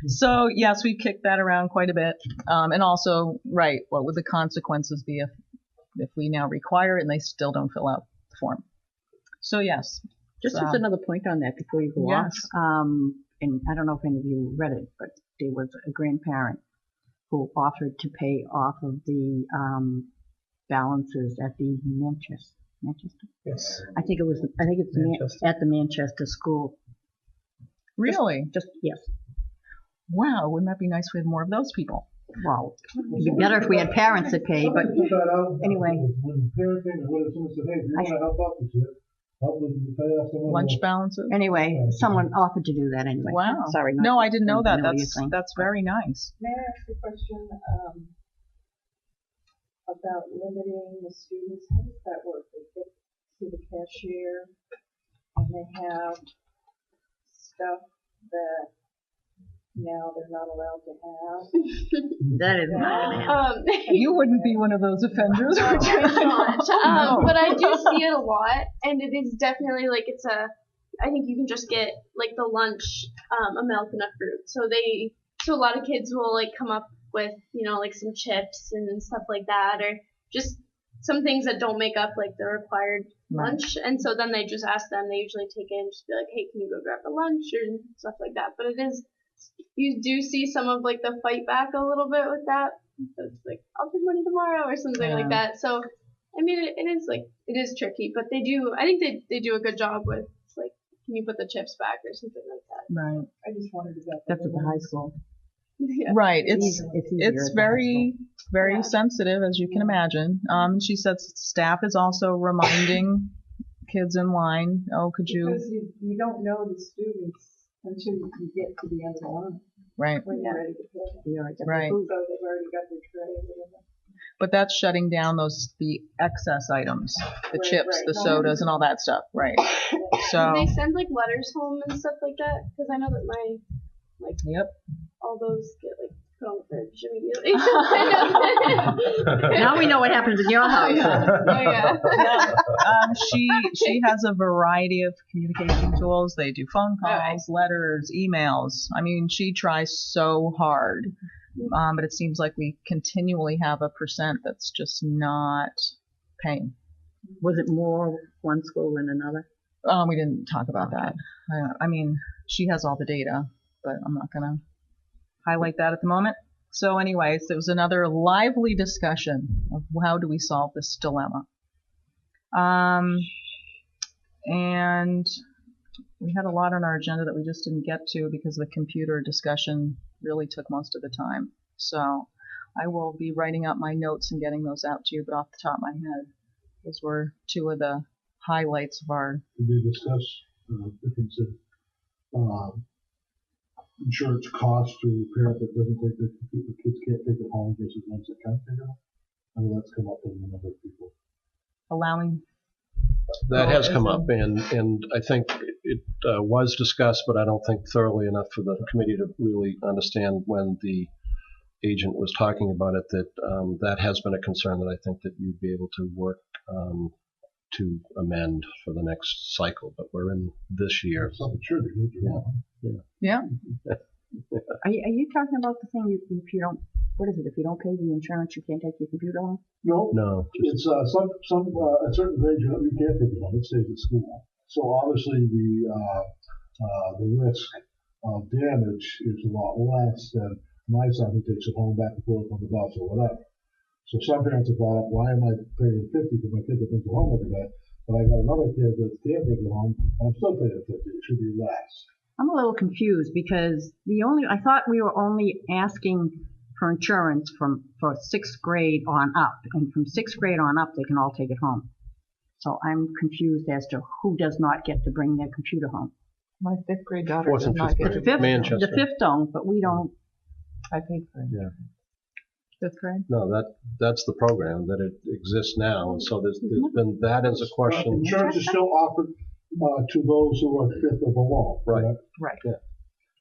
So yes, we kicked that around quite a bit, and also, right, what would the consequences be if we now require it and they still don't fill out the form? So yes. Just as another point on that before you go off, and I don't know if any of you read it, but there was a grandparent who offered to pay off of the balances at the Manchester. Yes. I think it's at the Manchester school. Really? Yes. Wow, wouldn't that be nice if we had more of those people? Well, it'd be better if we had parents that pay, but anyway. Lunch balances? Anyway, someone offered to do that anyway. Wow. Sorry. No, I didn't know that. That's very nice. May I ask a question about limiting the students? How does that work? They get to the cashier and they have stuff that now they're not allowed to have. That is not going to happen. You wouldn't be one of those offenders. But I do see it a lot, and it is definitely like I think you can just get like the lunch, a milk and a fruit. So a lot of kids will like come up with, like some chips and stuff like that, or just some things that don't make up like the required lunch. And so then they just ask them, they usually take it and just be like, hey, can you go grab a lunch or stuff like that. But you do see some of like the fight back a little bit with that. So it's like, I'll take money tomorrow or something like that. So, I mean, it is tricky, but I think they do a good job with like, can you put the chips back or something like that. Right. I just wanted to get That's at the high school. Yeah. Right. It's very, very sensitive, as you can imagine. She says staff is also reminding kids in line, could you? Because you don't know the students until you get to the end of the line. Right. When you're ready to pay. Right. So they've already got their tray or whatever. But that's shutting down the excess items, the chips, the sodas, and all that stuff. Right. So. Do they send like letters home and stuff like that? Because I know that all those get like put on the fridge immediately. Now we know what happens in your house. She has a variety of communication tools. They do phone calls, letters, emails. I mean, she tries so hard. But it seems like we continually have a percent that's just not paying. Was it more one school than another? We didn't talk about that. I mean, she has all the data, but I'm not going to highlight that at the moment. So anyways, it was another lively discussion of how do we solve this dilemma. And we had a lot on our agenda that we just didn't get to because the computer discussion really took most of the time. So I will be writing out my notes and getting those out to you, but off the top of my head, those were two of the highlights of our. Did they discuss difference in insurance costs to a parent that doesn't take the kids can't take it home versus ones that can take it home? I know that's come up with a number of people. Allowing. That has come up, and I think it was discussed, but I don't think thoroughly enough for the committee to really understand when the agent was talking about it, that has been a concern that I think that you'd be able to work to amend for the next cycle, but we're in this year. Yeah. Are you talking about the thing if you don't, what is it, if you don't pay the insurance, you can't take your computer home? No. It's some at certain grades you can't take it home. It stays at school. So obviously the risk of damage is a lot less than my son who takes it home back and forth on the bus or whatever. So some parents have brought up, why am I paying $50 for my kid that brings it home every day? But I got another kid that can't take it home, and I'm still paying $50. It should be less. I'm a little confused because I thought we were only asking for insurance for 6th grade on up, and from 6th grade on up, they can all take it home. So I'm confused as to who does not get to bring their computer home. My 5th grade daughter Fourth does and not fifth get grade. it. Manchester. The 5th don't, but we don't. I paid for it. Yeah. 5th grade? No, that's the program that it exists now, and so there's been that as a question. Insurance is still offered to those who are 5th or below. Right. Right. Yeah.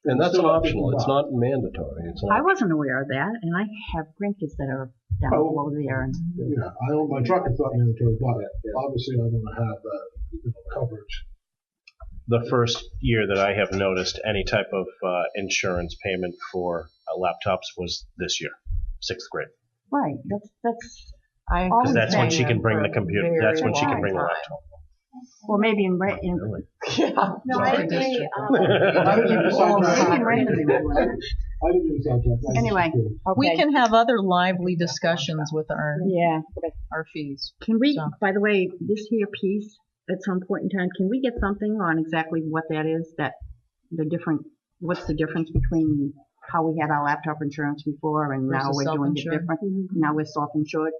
And that's optional. It's not mandatory. It's I wasn't aware of that, and I have grandkids that are down below there. And Yeah, I own my truck. It's not mandatory, but obviously I want to have that coverage. The first year that I have noticed any type of insurance payment for laptops was this year, 6th grade. right, that's Because that's when she can bring the computer. That's when she can bring the laptop. well, maybe in Yeah. No, I agree. Anyway, We okay. can have other lively discussions with our fees. Can we, So- by the way, this here piece, at some point in time, can we get something on exactly what that is? What's the difference between how we had our laptop insurance before and now Versus we're doing it self-insured? different? Now we're self-insured?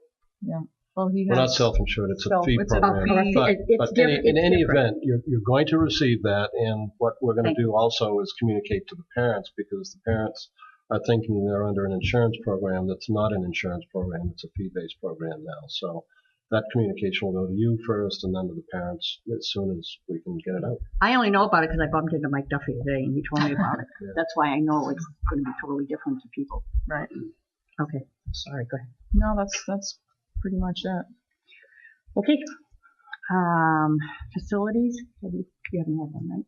Yeah. Well, he We're not has. self-insured. It's a So fee it's a program. fee. But, It's but different. in It's any different. event, you're going to receive that, and what we're going Thank to do also is communicate to the parents, because the parents are thinking they're under an insurance program that's not an insurance program. It's a fee-based program now. So that communication will go to you first and then to the parents as soon as we can get it out. I only know about it because I bumped into Mike Duffy today and he told me about it. That's why I know it's going to be totally different to people. Right. Okay, sorry, go ahead. No, that's pretty much it. Okay. Facilities, you haven't had one, right?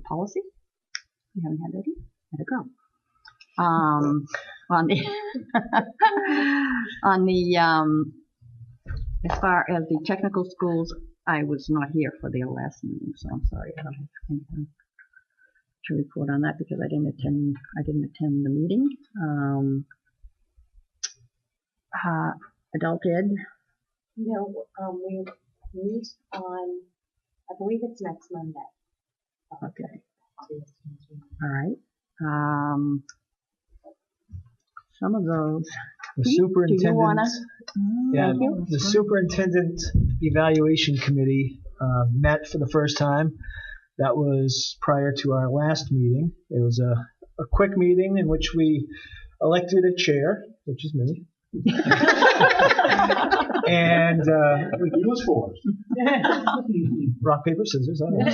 Policy, you haven't had that either. Let it go. On the as far as the technical schools, I was not here for their last meeting, so I'm sorry I don't have anything to report on that because I didn't attend the meeting. Adult ed. No, we meet on, I believe it's next Monday. Okay. All right. Some of those. The Pete, superintendent. Do you wanna? Yeah, Thank you. the superintendent evaluation committee met for the first time. That was prior to our last meeting. It was a quick meeting in which we elected a chair, which is me. And he was forced. Rock, paper, scissors. I don't know.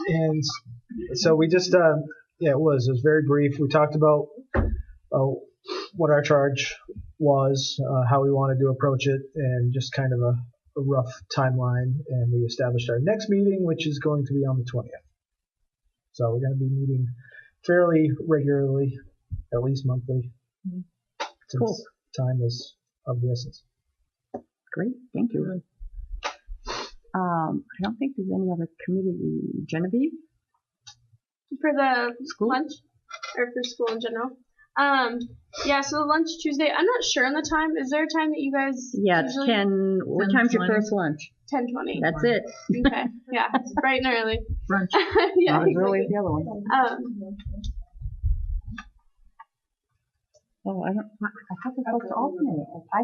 And so we just, it was very brief. We talked about what our charge was, how we wanted to approach it, and just kind of a rough timeline. And we established our next meeting, which is going to be on the 20th. So we're going to be meeting fairly regularly, at least monthly, since time is of the essence. Great, thank you. I don't think there's any other committee. Genevieve? For the lunch, or for school in general. Yeah, so lunch Tuesday, I'm not sure on the time. Is there a time that you guys Yeah, it's usually? 10. What time's your first lunch? 10:20. That's it. Okay, yeah, it's bright and early. Brunch. Yeah, Not as early as the other one. Oh, I thought they supposed to alternate. I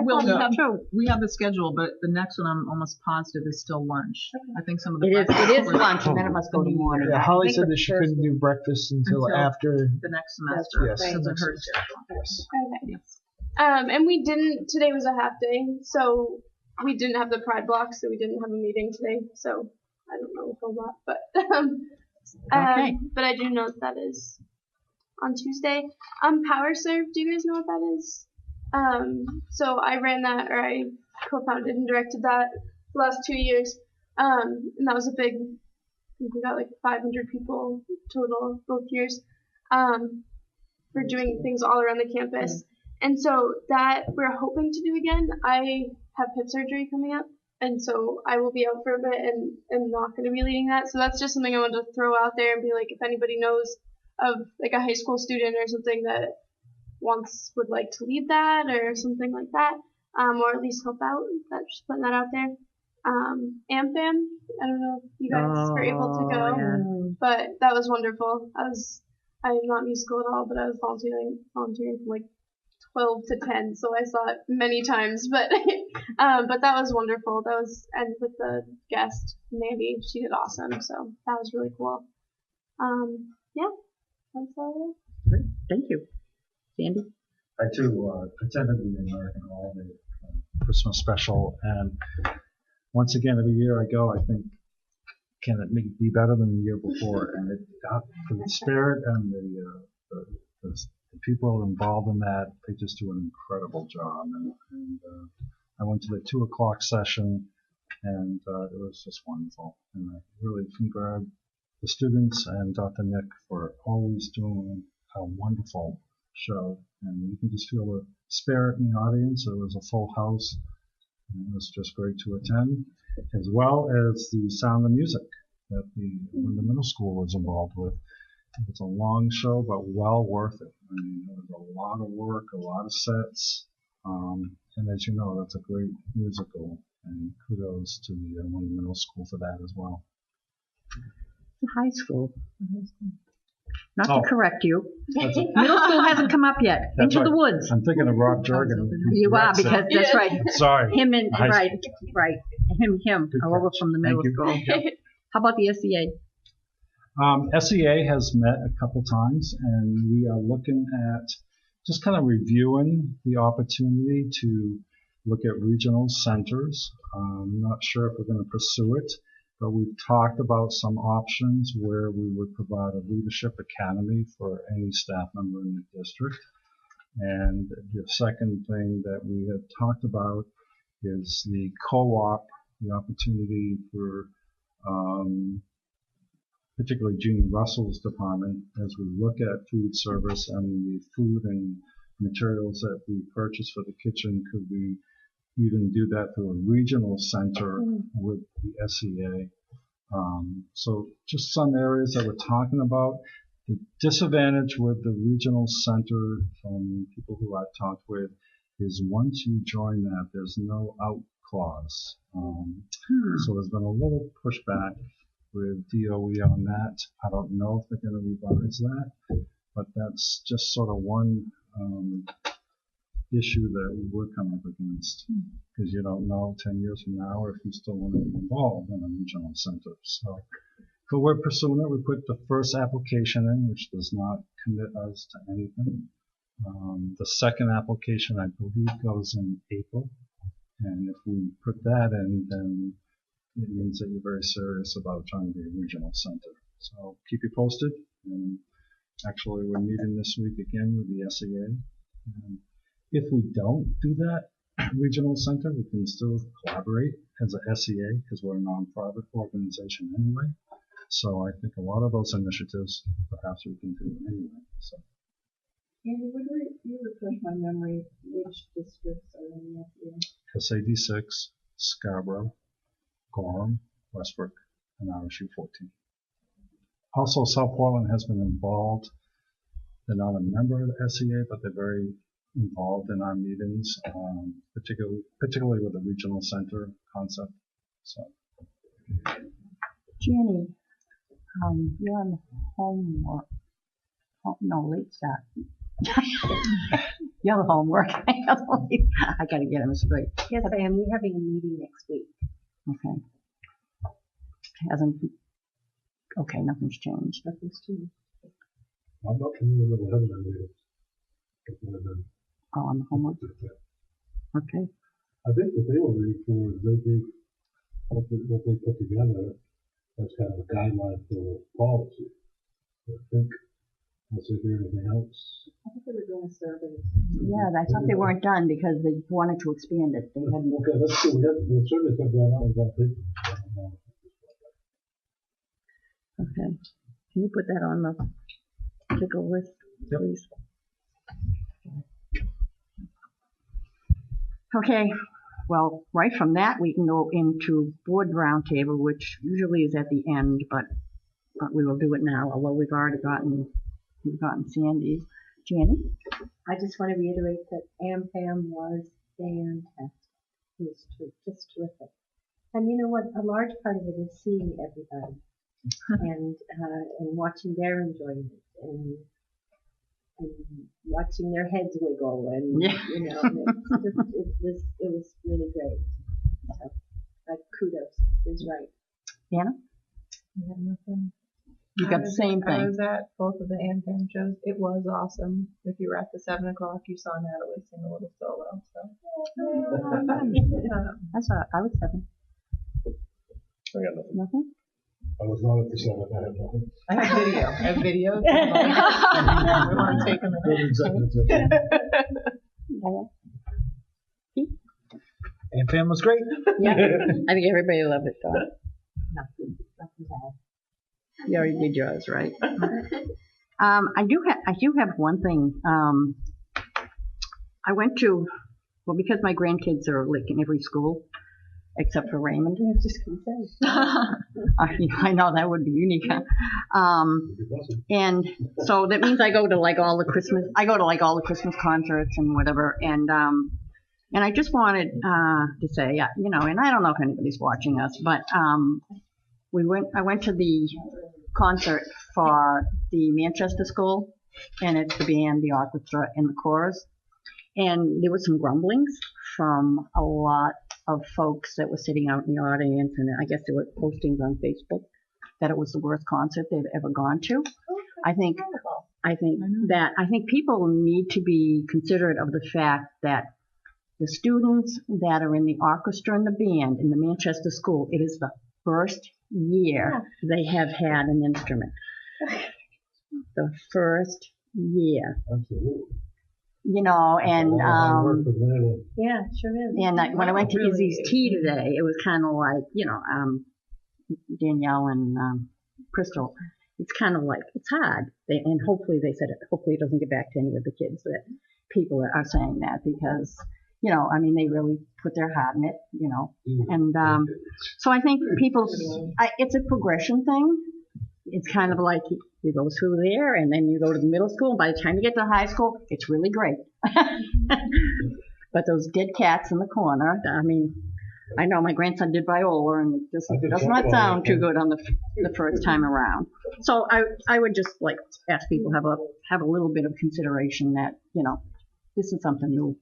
Well, thought we have the schedule, but the next one I'm almost positive is still lunch. I think some of the It is lunch, and then it must go to morning. Yeah, I Holly think said the that she first couldn't do breakfast until after the next semester. Yes. Because of her schedule. Yes. Okay. And we didn't. Today was a half day, so we didn't have the Pride block, so we didn't have a meeting today. So I don't know a whole lot, but Okay. But I do know that is on Tuesday. PowerServe, do you guys know what that is? So I ran that, or I co-founded and directed that the last 2 years. And that was a big think we got like 500 people total both years for doing things all around the campus. And so that we're hoping to do again. I have hip surgery coming up, and so I will be out for a bit and not going to be leading that. So that's just something I wanted to throw out there and be like, if anybody knows of like a high school student or something that would like to lead that or something like that, or at least help out, just putting that out there. AmFam, I don't know if you guys were able to go, but that was wonderful. I am not musical at all, but I was volunteering from like 12 to 10, so I saw it many times, but that was wonderful. And with the guest, Mandy, she did awesome, so that was really cool. Yeah, that's all. Great, thank you. Sandy? I too attended the American Holiday Christmas special, and once again, every year I go, I think, can it be better than the year before? And the spirit and the people involved in that, they just do an incredible job. And I went to the 2:00 session, and it was just wonderful. And I really congratulate the students and Dr. Nick for always doing a wonderful show. And you can just feel the spirit in the audience. It was a full house. And it was just great to attend, as well as the Sound of Music that the Wyndham Middle School was involved with. It's a long show, but well worth it. I mean, there was a lot of work, a lot of sets, and as you know, that's a great musical, and kudos to the Wyndham Middle School for that as well. High school. Not to correct you. Middle school hasn't come up yet. That's Into the right. woods. I'm thinking of Rob Jorgen. You are, because that's right. Sorry. Him and, High right, him are over from the middle Thank school. you. How about the SEA? SEA has met a couple times, and we are looking at just kind of reviewing the opportunity to look at regional centers. I'm not sure if we're going to pursue it, but we've talked about some options where we would provide a leadership academy for any staff member in the district. And the second thing that we had talked about is the co-op, the opportunity for particularly Jeannie Russell's department, as we look at food service and the food and materials that we purchase for the kitchen, could we even do that through a regional center with the SEA? So just some areas that we're talking about. The disadvantage with the regional center from people who I've talked with is once you join that, there's no out clause. So there's been a little pushback with DOE on that. I don't know if they're going to revise that, but that's just sort of one issue that we're coming up against, because you don't know 10 years from now if you still want to be involved in a regional center. So we're pursuing it. We put the first application in, which does not commit us to anything. The second application, I believe, goes in April. And if we put that in, then it means that you're very serious about trying to be a regional center. So keep you posted. And actually, we're meeting this week again with the SEA. And if we don't do that regional center, we can still collaborate as a SEA, because we're a nonprofit organization anyway. So I think a lot of those initiatives, perhaps we can do anyway. So. Andy, would you refresh my memory which districts are in the SEA? SAD 6, Scarborough, Gorham, Westbrook, and RSU 14. Also, South Portland has been involved. They're not a member of the SEA, but they're very involved in our meetings, particularly with the regional center concept. So, Jenny, you're on homework. Oh, no, late start. Your homework. I gotta get them straight. Yes, I am. We're having a meeting next week. Okay. Nothing's changed. Nothing's changed. I'm not familiar with having a meeting. Oh, on the homework? Okay. I think what they were reading for is they gave what they put together as kind of a guideline for policy. I think, unless I hear anything else. I thought they were doing a survey. Yeah, I thought they weren't done because they wanted to expand it. They hadn't. Okay, that's true. The survey's been going on about people. Okay. Can you put that on the tickle list, please? Okay. Well, right from that we can go into board roundtable, which usually is at the end, but we will do it now, although we've gotten Sandy's. Jenny? I just want to reiterate that AmFam was fantastic. It was just terrific. And you know what? A large part of it is seeing everybody and watching their enjoyment and watching their heads wiggle and you know, it was really great. So, kudos. It's right. Anna? I have nothing. You got the same thing. I was at both of the AmFam shows. It was awesome. If you were at the 7 o'clock, you saw Natalie sing a little solo. So. I was 7. I got nothing. Nothing? I was not at the 7. I had nothing. I have video. I have videos. We want to take them. AmFam was great. Yeah, I think everybody loved it, Don. Nothing bad. You already did yours, right? I do have one thing. I went to, well, because my grandkids are like in every school except for Raymond. I was just going to say. I know that would be unique. Huh? And so that means I go to like all the Christmas concerts and whatever. And I just wanted to say, you know, and I don't know if anybody's watching us, but I went to the concert for the Manchester School, and it's the band, the orchestra, and the chorus. And there was some grumblings from a lot of folks that were sitting out in the audience, and I guess there were postings on Facebook that it was the worst concert they've ever gone to. I think people need to be considerate of the fact that the students that are in the orchestra and the band in the Manchester School, it is the first year they have had an instrument. The first year. Absolutely. You know, and yeah, sure is. And when I went to Izzy's tea today, it was kind of like, you know, Danielle and Crystal. It's kind of like, it's hard. And hopefully it doesn't get back to any of the kids that people are saying that, because, you know, I mean, they really put their heart in it, you know. And so I think it's a progression thing. It's kind of like you go through there and then you go to the middle school. By the time you get to high school, it's really great. But those dead cats in the corner, I mean, I know my grandson did viola and it just does not sound too good on the first time around. So I would just like ask people have a little bit of consideration that, you know, this is something new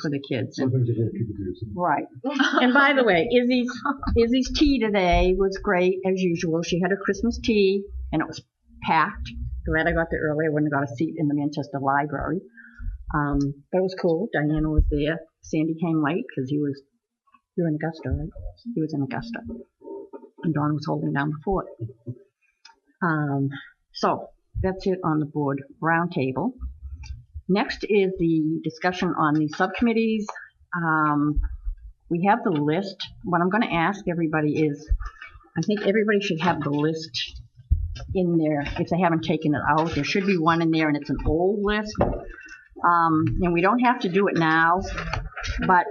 for the kids. And, right. And by the way, Izzy's tea today was great as usual. She had her Christmas tea and it was packed. Glad I got there early. I wouldn't have got a seat in the Manchester Library. But it was cool. Diana was there. Sandy came late because you were in Augusta, right? He was in Augusta. And Dawn was holding down the fort. So that's it on the board roundtable. Next is the discussion on the subcommittees. We have the list. What I'm going to ask everybody is, I think everybody should have the list in there. If they haven't taken it out, there should be one in there, and it's an old list. And we don't have to do it now, but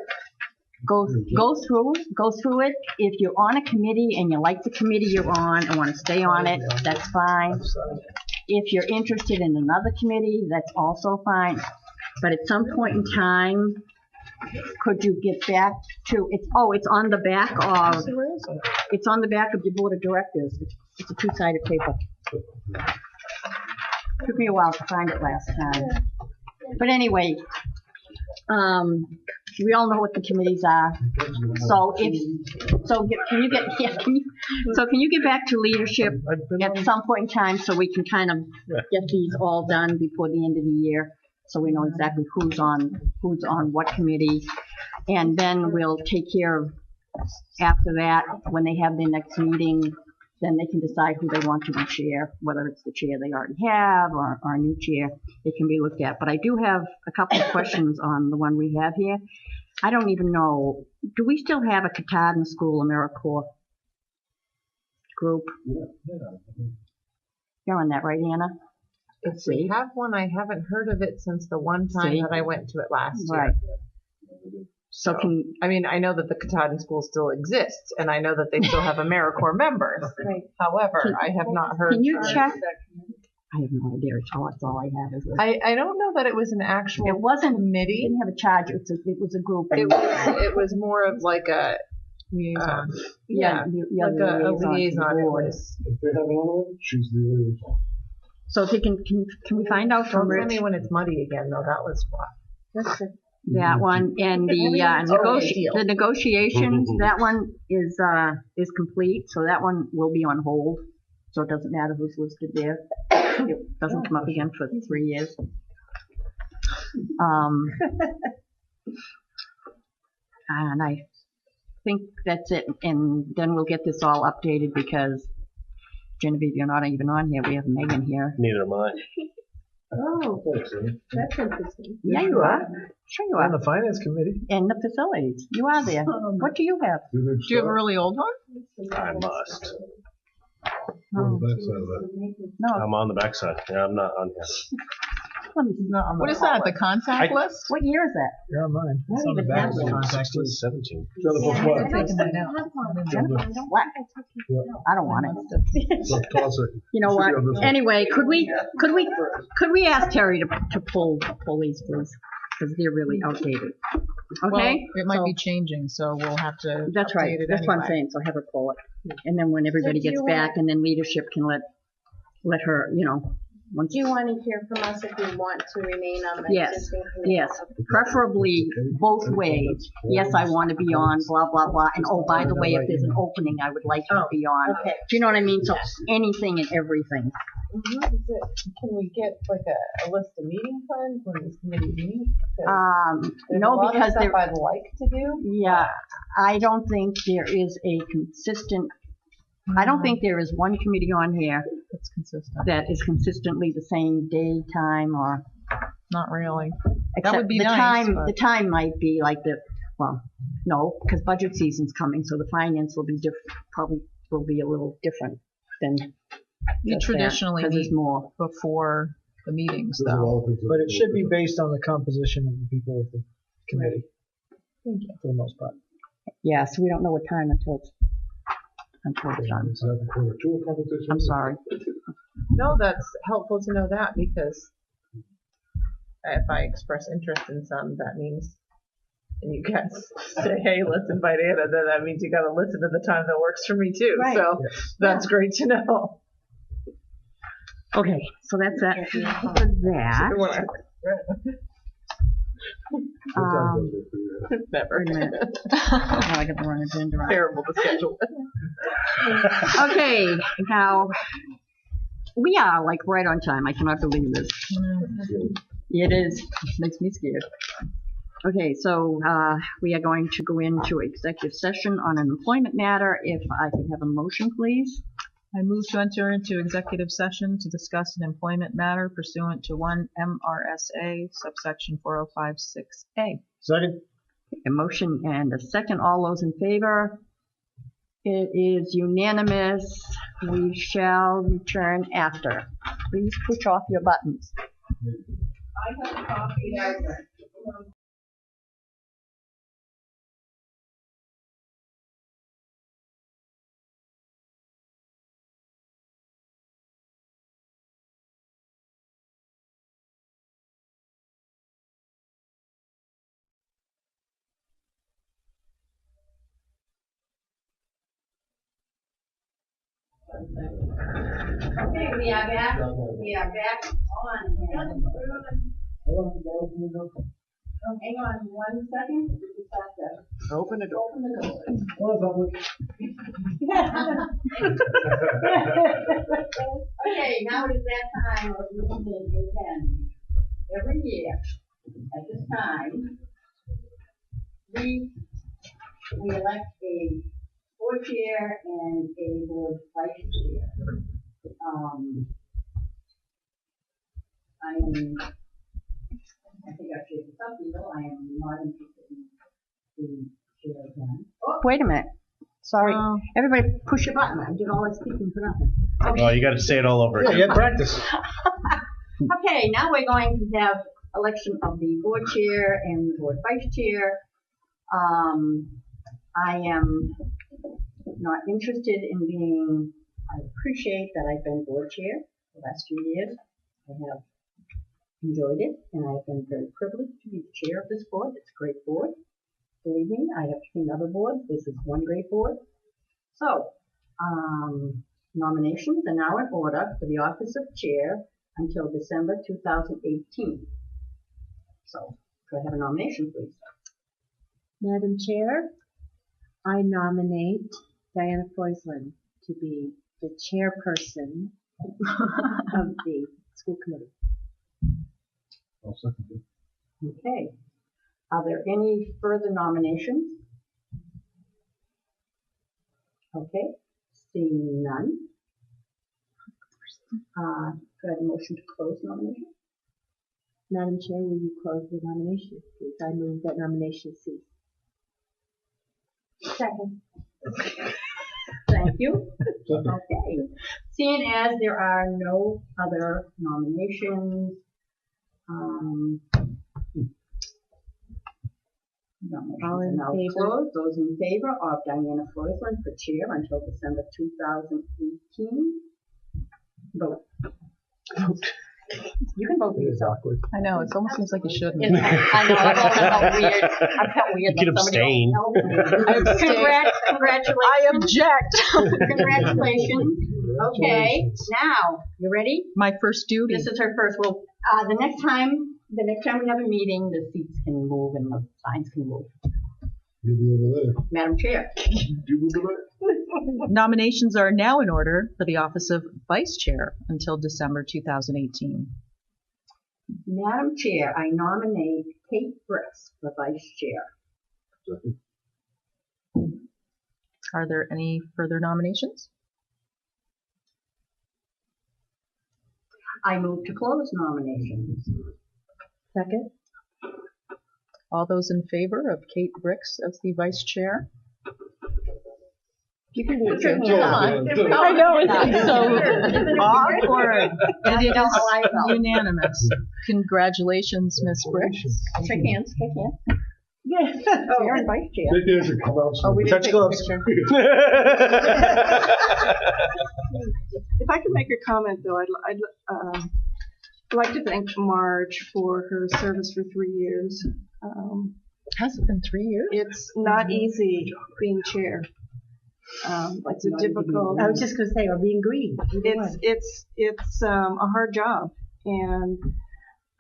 go through it. If you're on a committee and you like the committee you're on and want to stay on it, that's fine. If you're interested in another committee, that's also fine. But at some point in time, could you get back to it's on the back of your board of directors. It's a 2-sided paper. Took me a while to find it last time. But anyway, we all know what the committees are. Can you get back to leadership at some point in time so we can kind of get these all done before the end of the year, so we know exactly who's on what committee, and then we'll take care of after that when they have their next meeting. Then they can decide who they want to be chair, whether it's the chair they already have or a new chair. It can be looked at. But I do have a couple of questions on the one we have here. I don't even know, do we still have a Katahdin School AmeriCorps group. You're on that, right, Anna? If we have one, I haven't heard of it since the one time See? that I went to it last year. Right. So I mean, I know that the Katahdin School still exists, and I know that they still have AmeriCorps members. However, I have not heard. Can you check? I have no idea. That's all I have. Is I don't know that it was an actual. It wasn't committee. Didn't have a charge. It was a group. It was more of like a liaison. Like a liaison. It was. If they have an order, she's the liaison. So if you can we find out from Don't Rich? tell me when it's muddy again, though. That was rough. That one and the negotiations. That one is complete. So that one will be on hold. So it doesn't matter who's listed there. It doesn't come up again for 3 years. And I think that's it. And then we'll get this all updated because Genevieve, you're not even on here. We have Megan here. Neither am I. Oh, that's interesting. Yeah, you are. Sure you are. On the finance committee. And the facilities. You are there. What do you have? Do you have a really old one? I must. No. I'm on the backside. Yeah, I'm not on here. What is that? The contact list? What year is that? You're on mine. It's on the even back have of the one. contact 16, list. 17. What? I don't want it. You know what? Anyway, could we ask Terry to pull these, please? Because they're really outdated. Okay? Well, it might be changing, so we'll have to. That's right. update it That's what I'm anyway. saying. So have her pull it, and then when everybody So do gets you back, and then leadership can let her, once. Do you want to hear from us if we want to remain on the Yes, existing committee? yes, preferably both ways. Yes, I want to be on, blah, blah, blah, and oh, by the way, if there's an opening, I would like to be on. Okay. Do you know what I mean? So anything and everything. Can we get like a list of meeting times when this committee meets? No, because there. I'd like to do. Yeah, I don't think there is a consistent, I don't think there is one committee on here It's consistent. that is consistently the same day, time, or. Not really. Except That would be the nice. time. but- The time might be like no, because budget season's coming, so the finance will be different. Probably will be a little different than. We just that, traditionally 'cause meet there's more before the meetings, There's a though. lot of things that- But it should be based on the composition of the people of the committee. For the most part. Yeah, so we don't know what time until it's done. Is that quarter two competition? I'm sorry. No, that's helpful to know that because if I express interest in some, that means, and you guys say, hey, let's invite Anna, then that means you got to listen to the time that works for me too. Right. So that's great to know. Okay, so that's that for that. Never. Wait a minute. Oh, I got the wrong agenda. Terrible to schedule. Okay, now we are like right on time. I cannot believe this. It is. It makes me scared. Okay, so we are going to go into executive session on an employment matter. If I could have a motion, please. I move to enter into executive session to discuss an employment matter pursuant to 1 MRSA subsection 4056A. Second. A motion and a second. All those in favor? It is unanimous. We shall return after. Please push off your buttons. I have a copy. Okay, we are back. We are back on. Hang on 1 second. We just have to Open the door. open the door. Okay, now it is that time of meeting again. Every year, at this time, we elect a board chair and a board vice chair. I think I've shared with some people, I am not interested in being chair again. Oh, wait a minute. Sorry. Everybody push your button. I did all that speaking for nothing. Oh, you got to say it all over. Yeah, you had practice. Okay, now we're going to have election of the board chair and the board vice chair. I am not interested in being, I appreciate that I've been board chair the last few years. I have enjoyed it, and I've been very privileged to be the chair of this board. It's a great board. Believe me, I have seen other boards. This is one great board. So, nominations are now in order for the office of chair until December 2018. So, could I have a nomination, please? Madam Chair, I nominate Diana Foisland to be the chairperson of the school committee. I'll second it. Okay. Are there any further nominations? Okay. Seeing none. Could I have a motion to close nomination? Madam Chair, will you close the nomination, please? I move that nomination cease. Second. Thank you. Okay. Seeing as there are no other nominations, nominations are now closed. Those in favor of Diana Foisland for chair until December 2018, vote. You can vote for yourself. I know, it almost seems like you shouldn't. I know, I felt weird. I felt weird. You can abstain. Congratulations. I object. Congratulations. Okay, now, you ready? My first duty. This is her first. Well, the next time we have a meeting, the seats can move and the signs can move. You'll be over there. Madam Chair. You will be there. Nominations are now in order for the office of vice chair until December 2018. Madam Chair, I nominate Kate Brooks for vice chair. Second. Are there any further nominations? I move to close nominations. Second. All those in favor of Kate Bricks as the vice chair? You can do it. Come on. I know, it's so awkward. And it is unanimous. Congratulations, Ms. Bricks. Shake hands, shake hands. Yeah. Chair and vice chair. Take hands and come out. Oh, we didn't Touch take gloves. a picture. If I could make a comment, though, I'd like to thank Marge for her service for 3 years. Has it been 3 years? It's not easy being chair. It's a difficult. I was just going to say, or being green. It's a hard job, and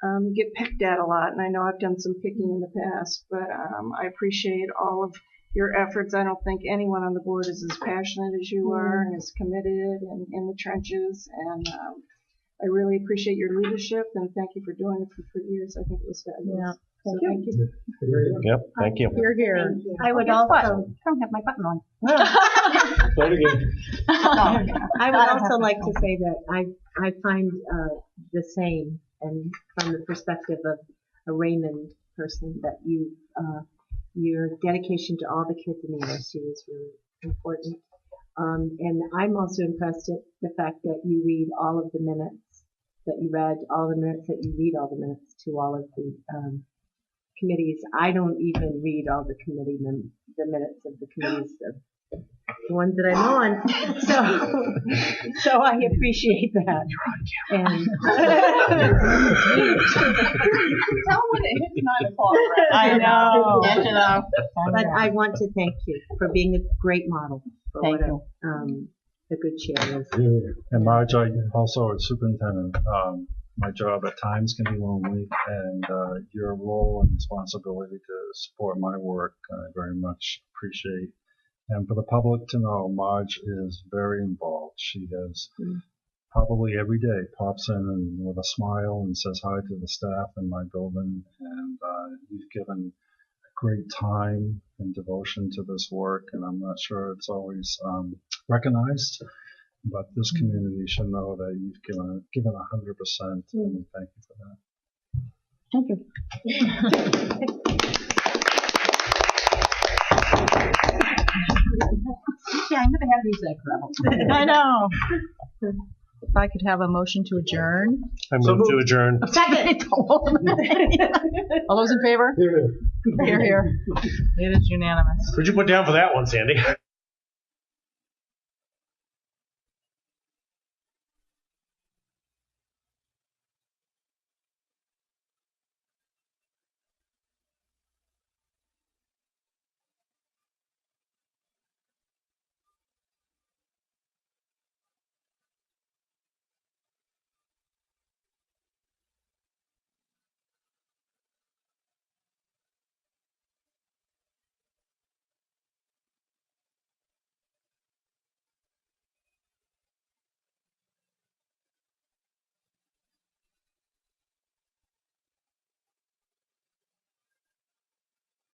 you get picked at a lot. And I know I've done some picking in the past, but I appreciate all of your efforts. I don't think anyone on the board is as passionate as you are and as committed and in the trenches. And I really appreciate your leadership, and thank you for doing it for 3 years. I think it was fabulous. Yeah. So thank you. Yep, thank you. You're here. I would Guess also. what? I don't have my button on. Vote again. I would also like to say that I find the same, and from the perspective of a Raymond person, that your dedication to all the kids in the university was really important. And I'm also impressed at the fact that you read all of the minutes, that you read all the minutes, that you read all the minutes to all of the committees. I don't even read all the the minutes of the committees of the ones that I'm on. So I appreciate that. And Tell when it hits 9 o'clock. I know. Angela. but I want to thank you for being a great model for Thank what you. a good chair is. And Marge, I also as superintendent, my job at times can be lonely, and your role and responsibility to support my work, I very much appreciate. And for the public to know, Marge is very involved. She has probably every day pops in and with a smile and says hi to the staff in my building, and you've given great time and devotion to this work, and I'm not sure it's always recognized, but this community should know that you've given 100%, and we thank you for that. Thank you. to have these that gravel. I know. If I could have a motion to adjourn. I move to adjourn. Second. All those in favor? Here, here. Here, here. It is unanimous. Who'd you put down for that one, Sandy?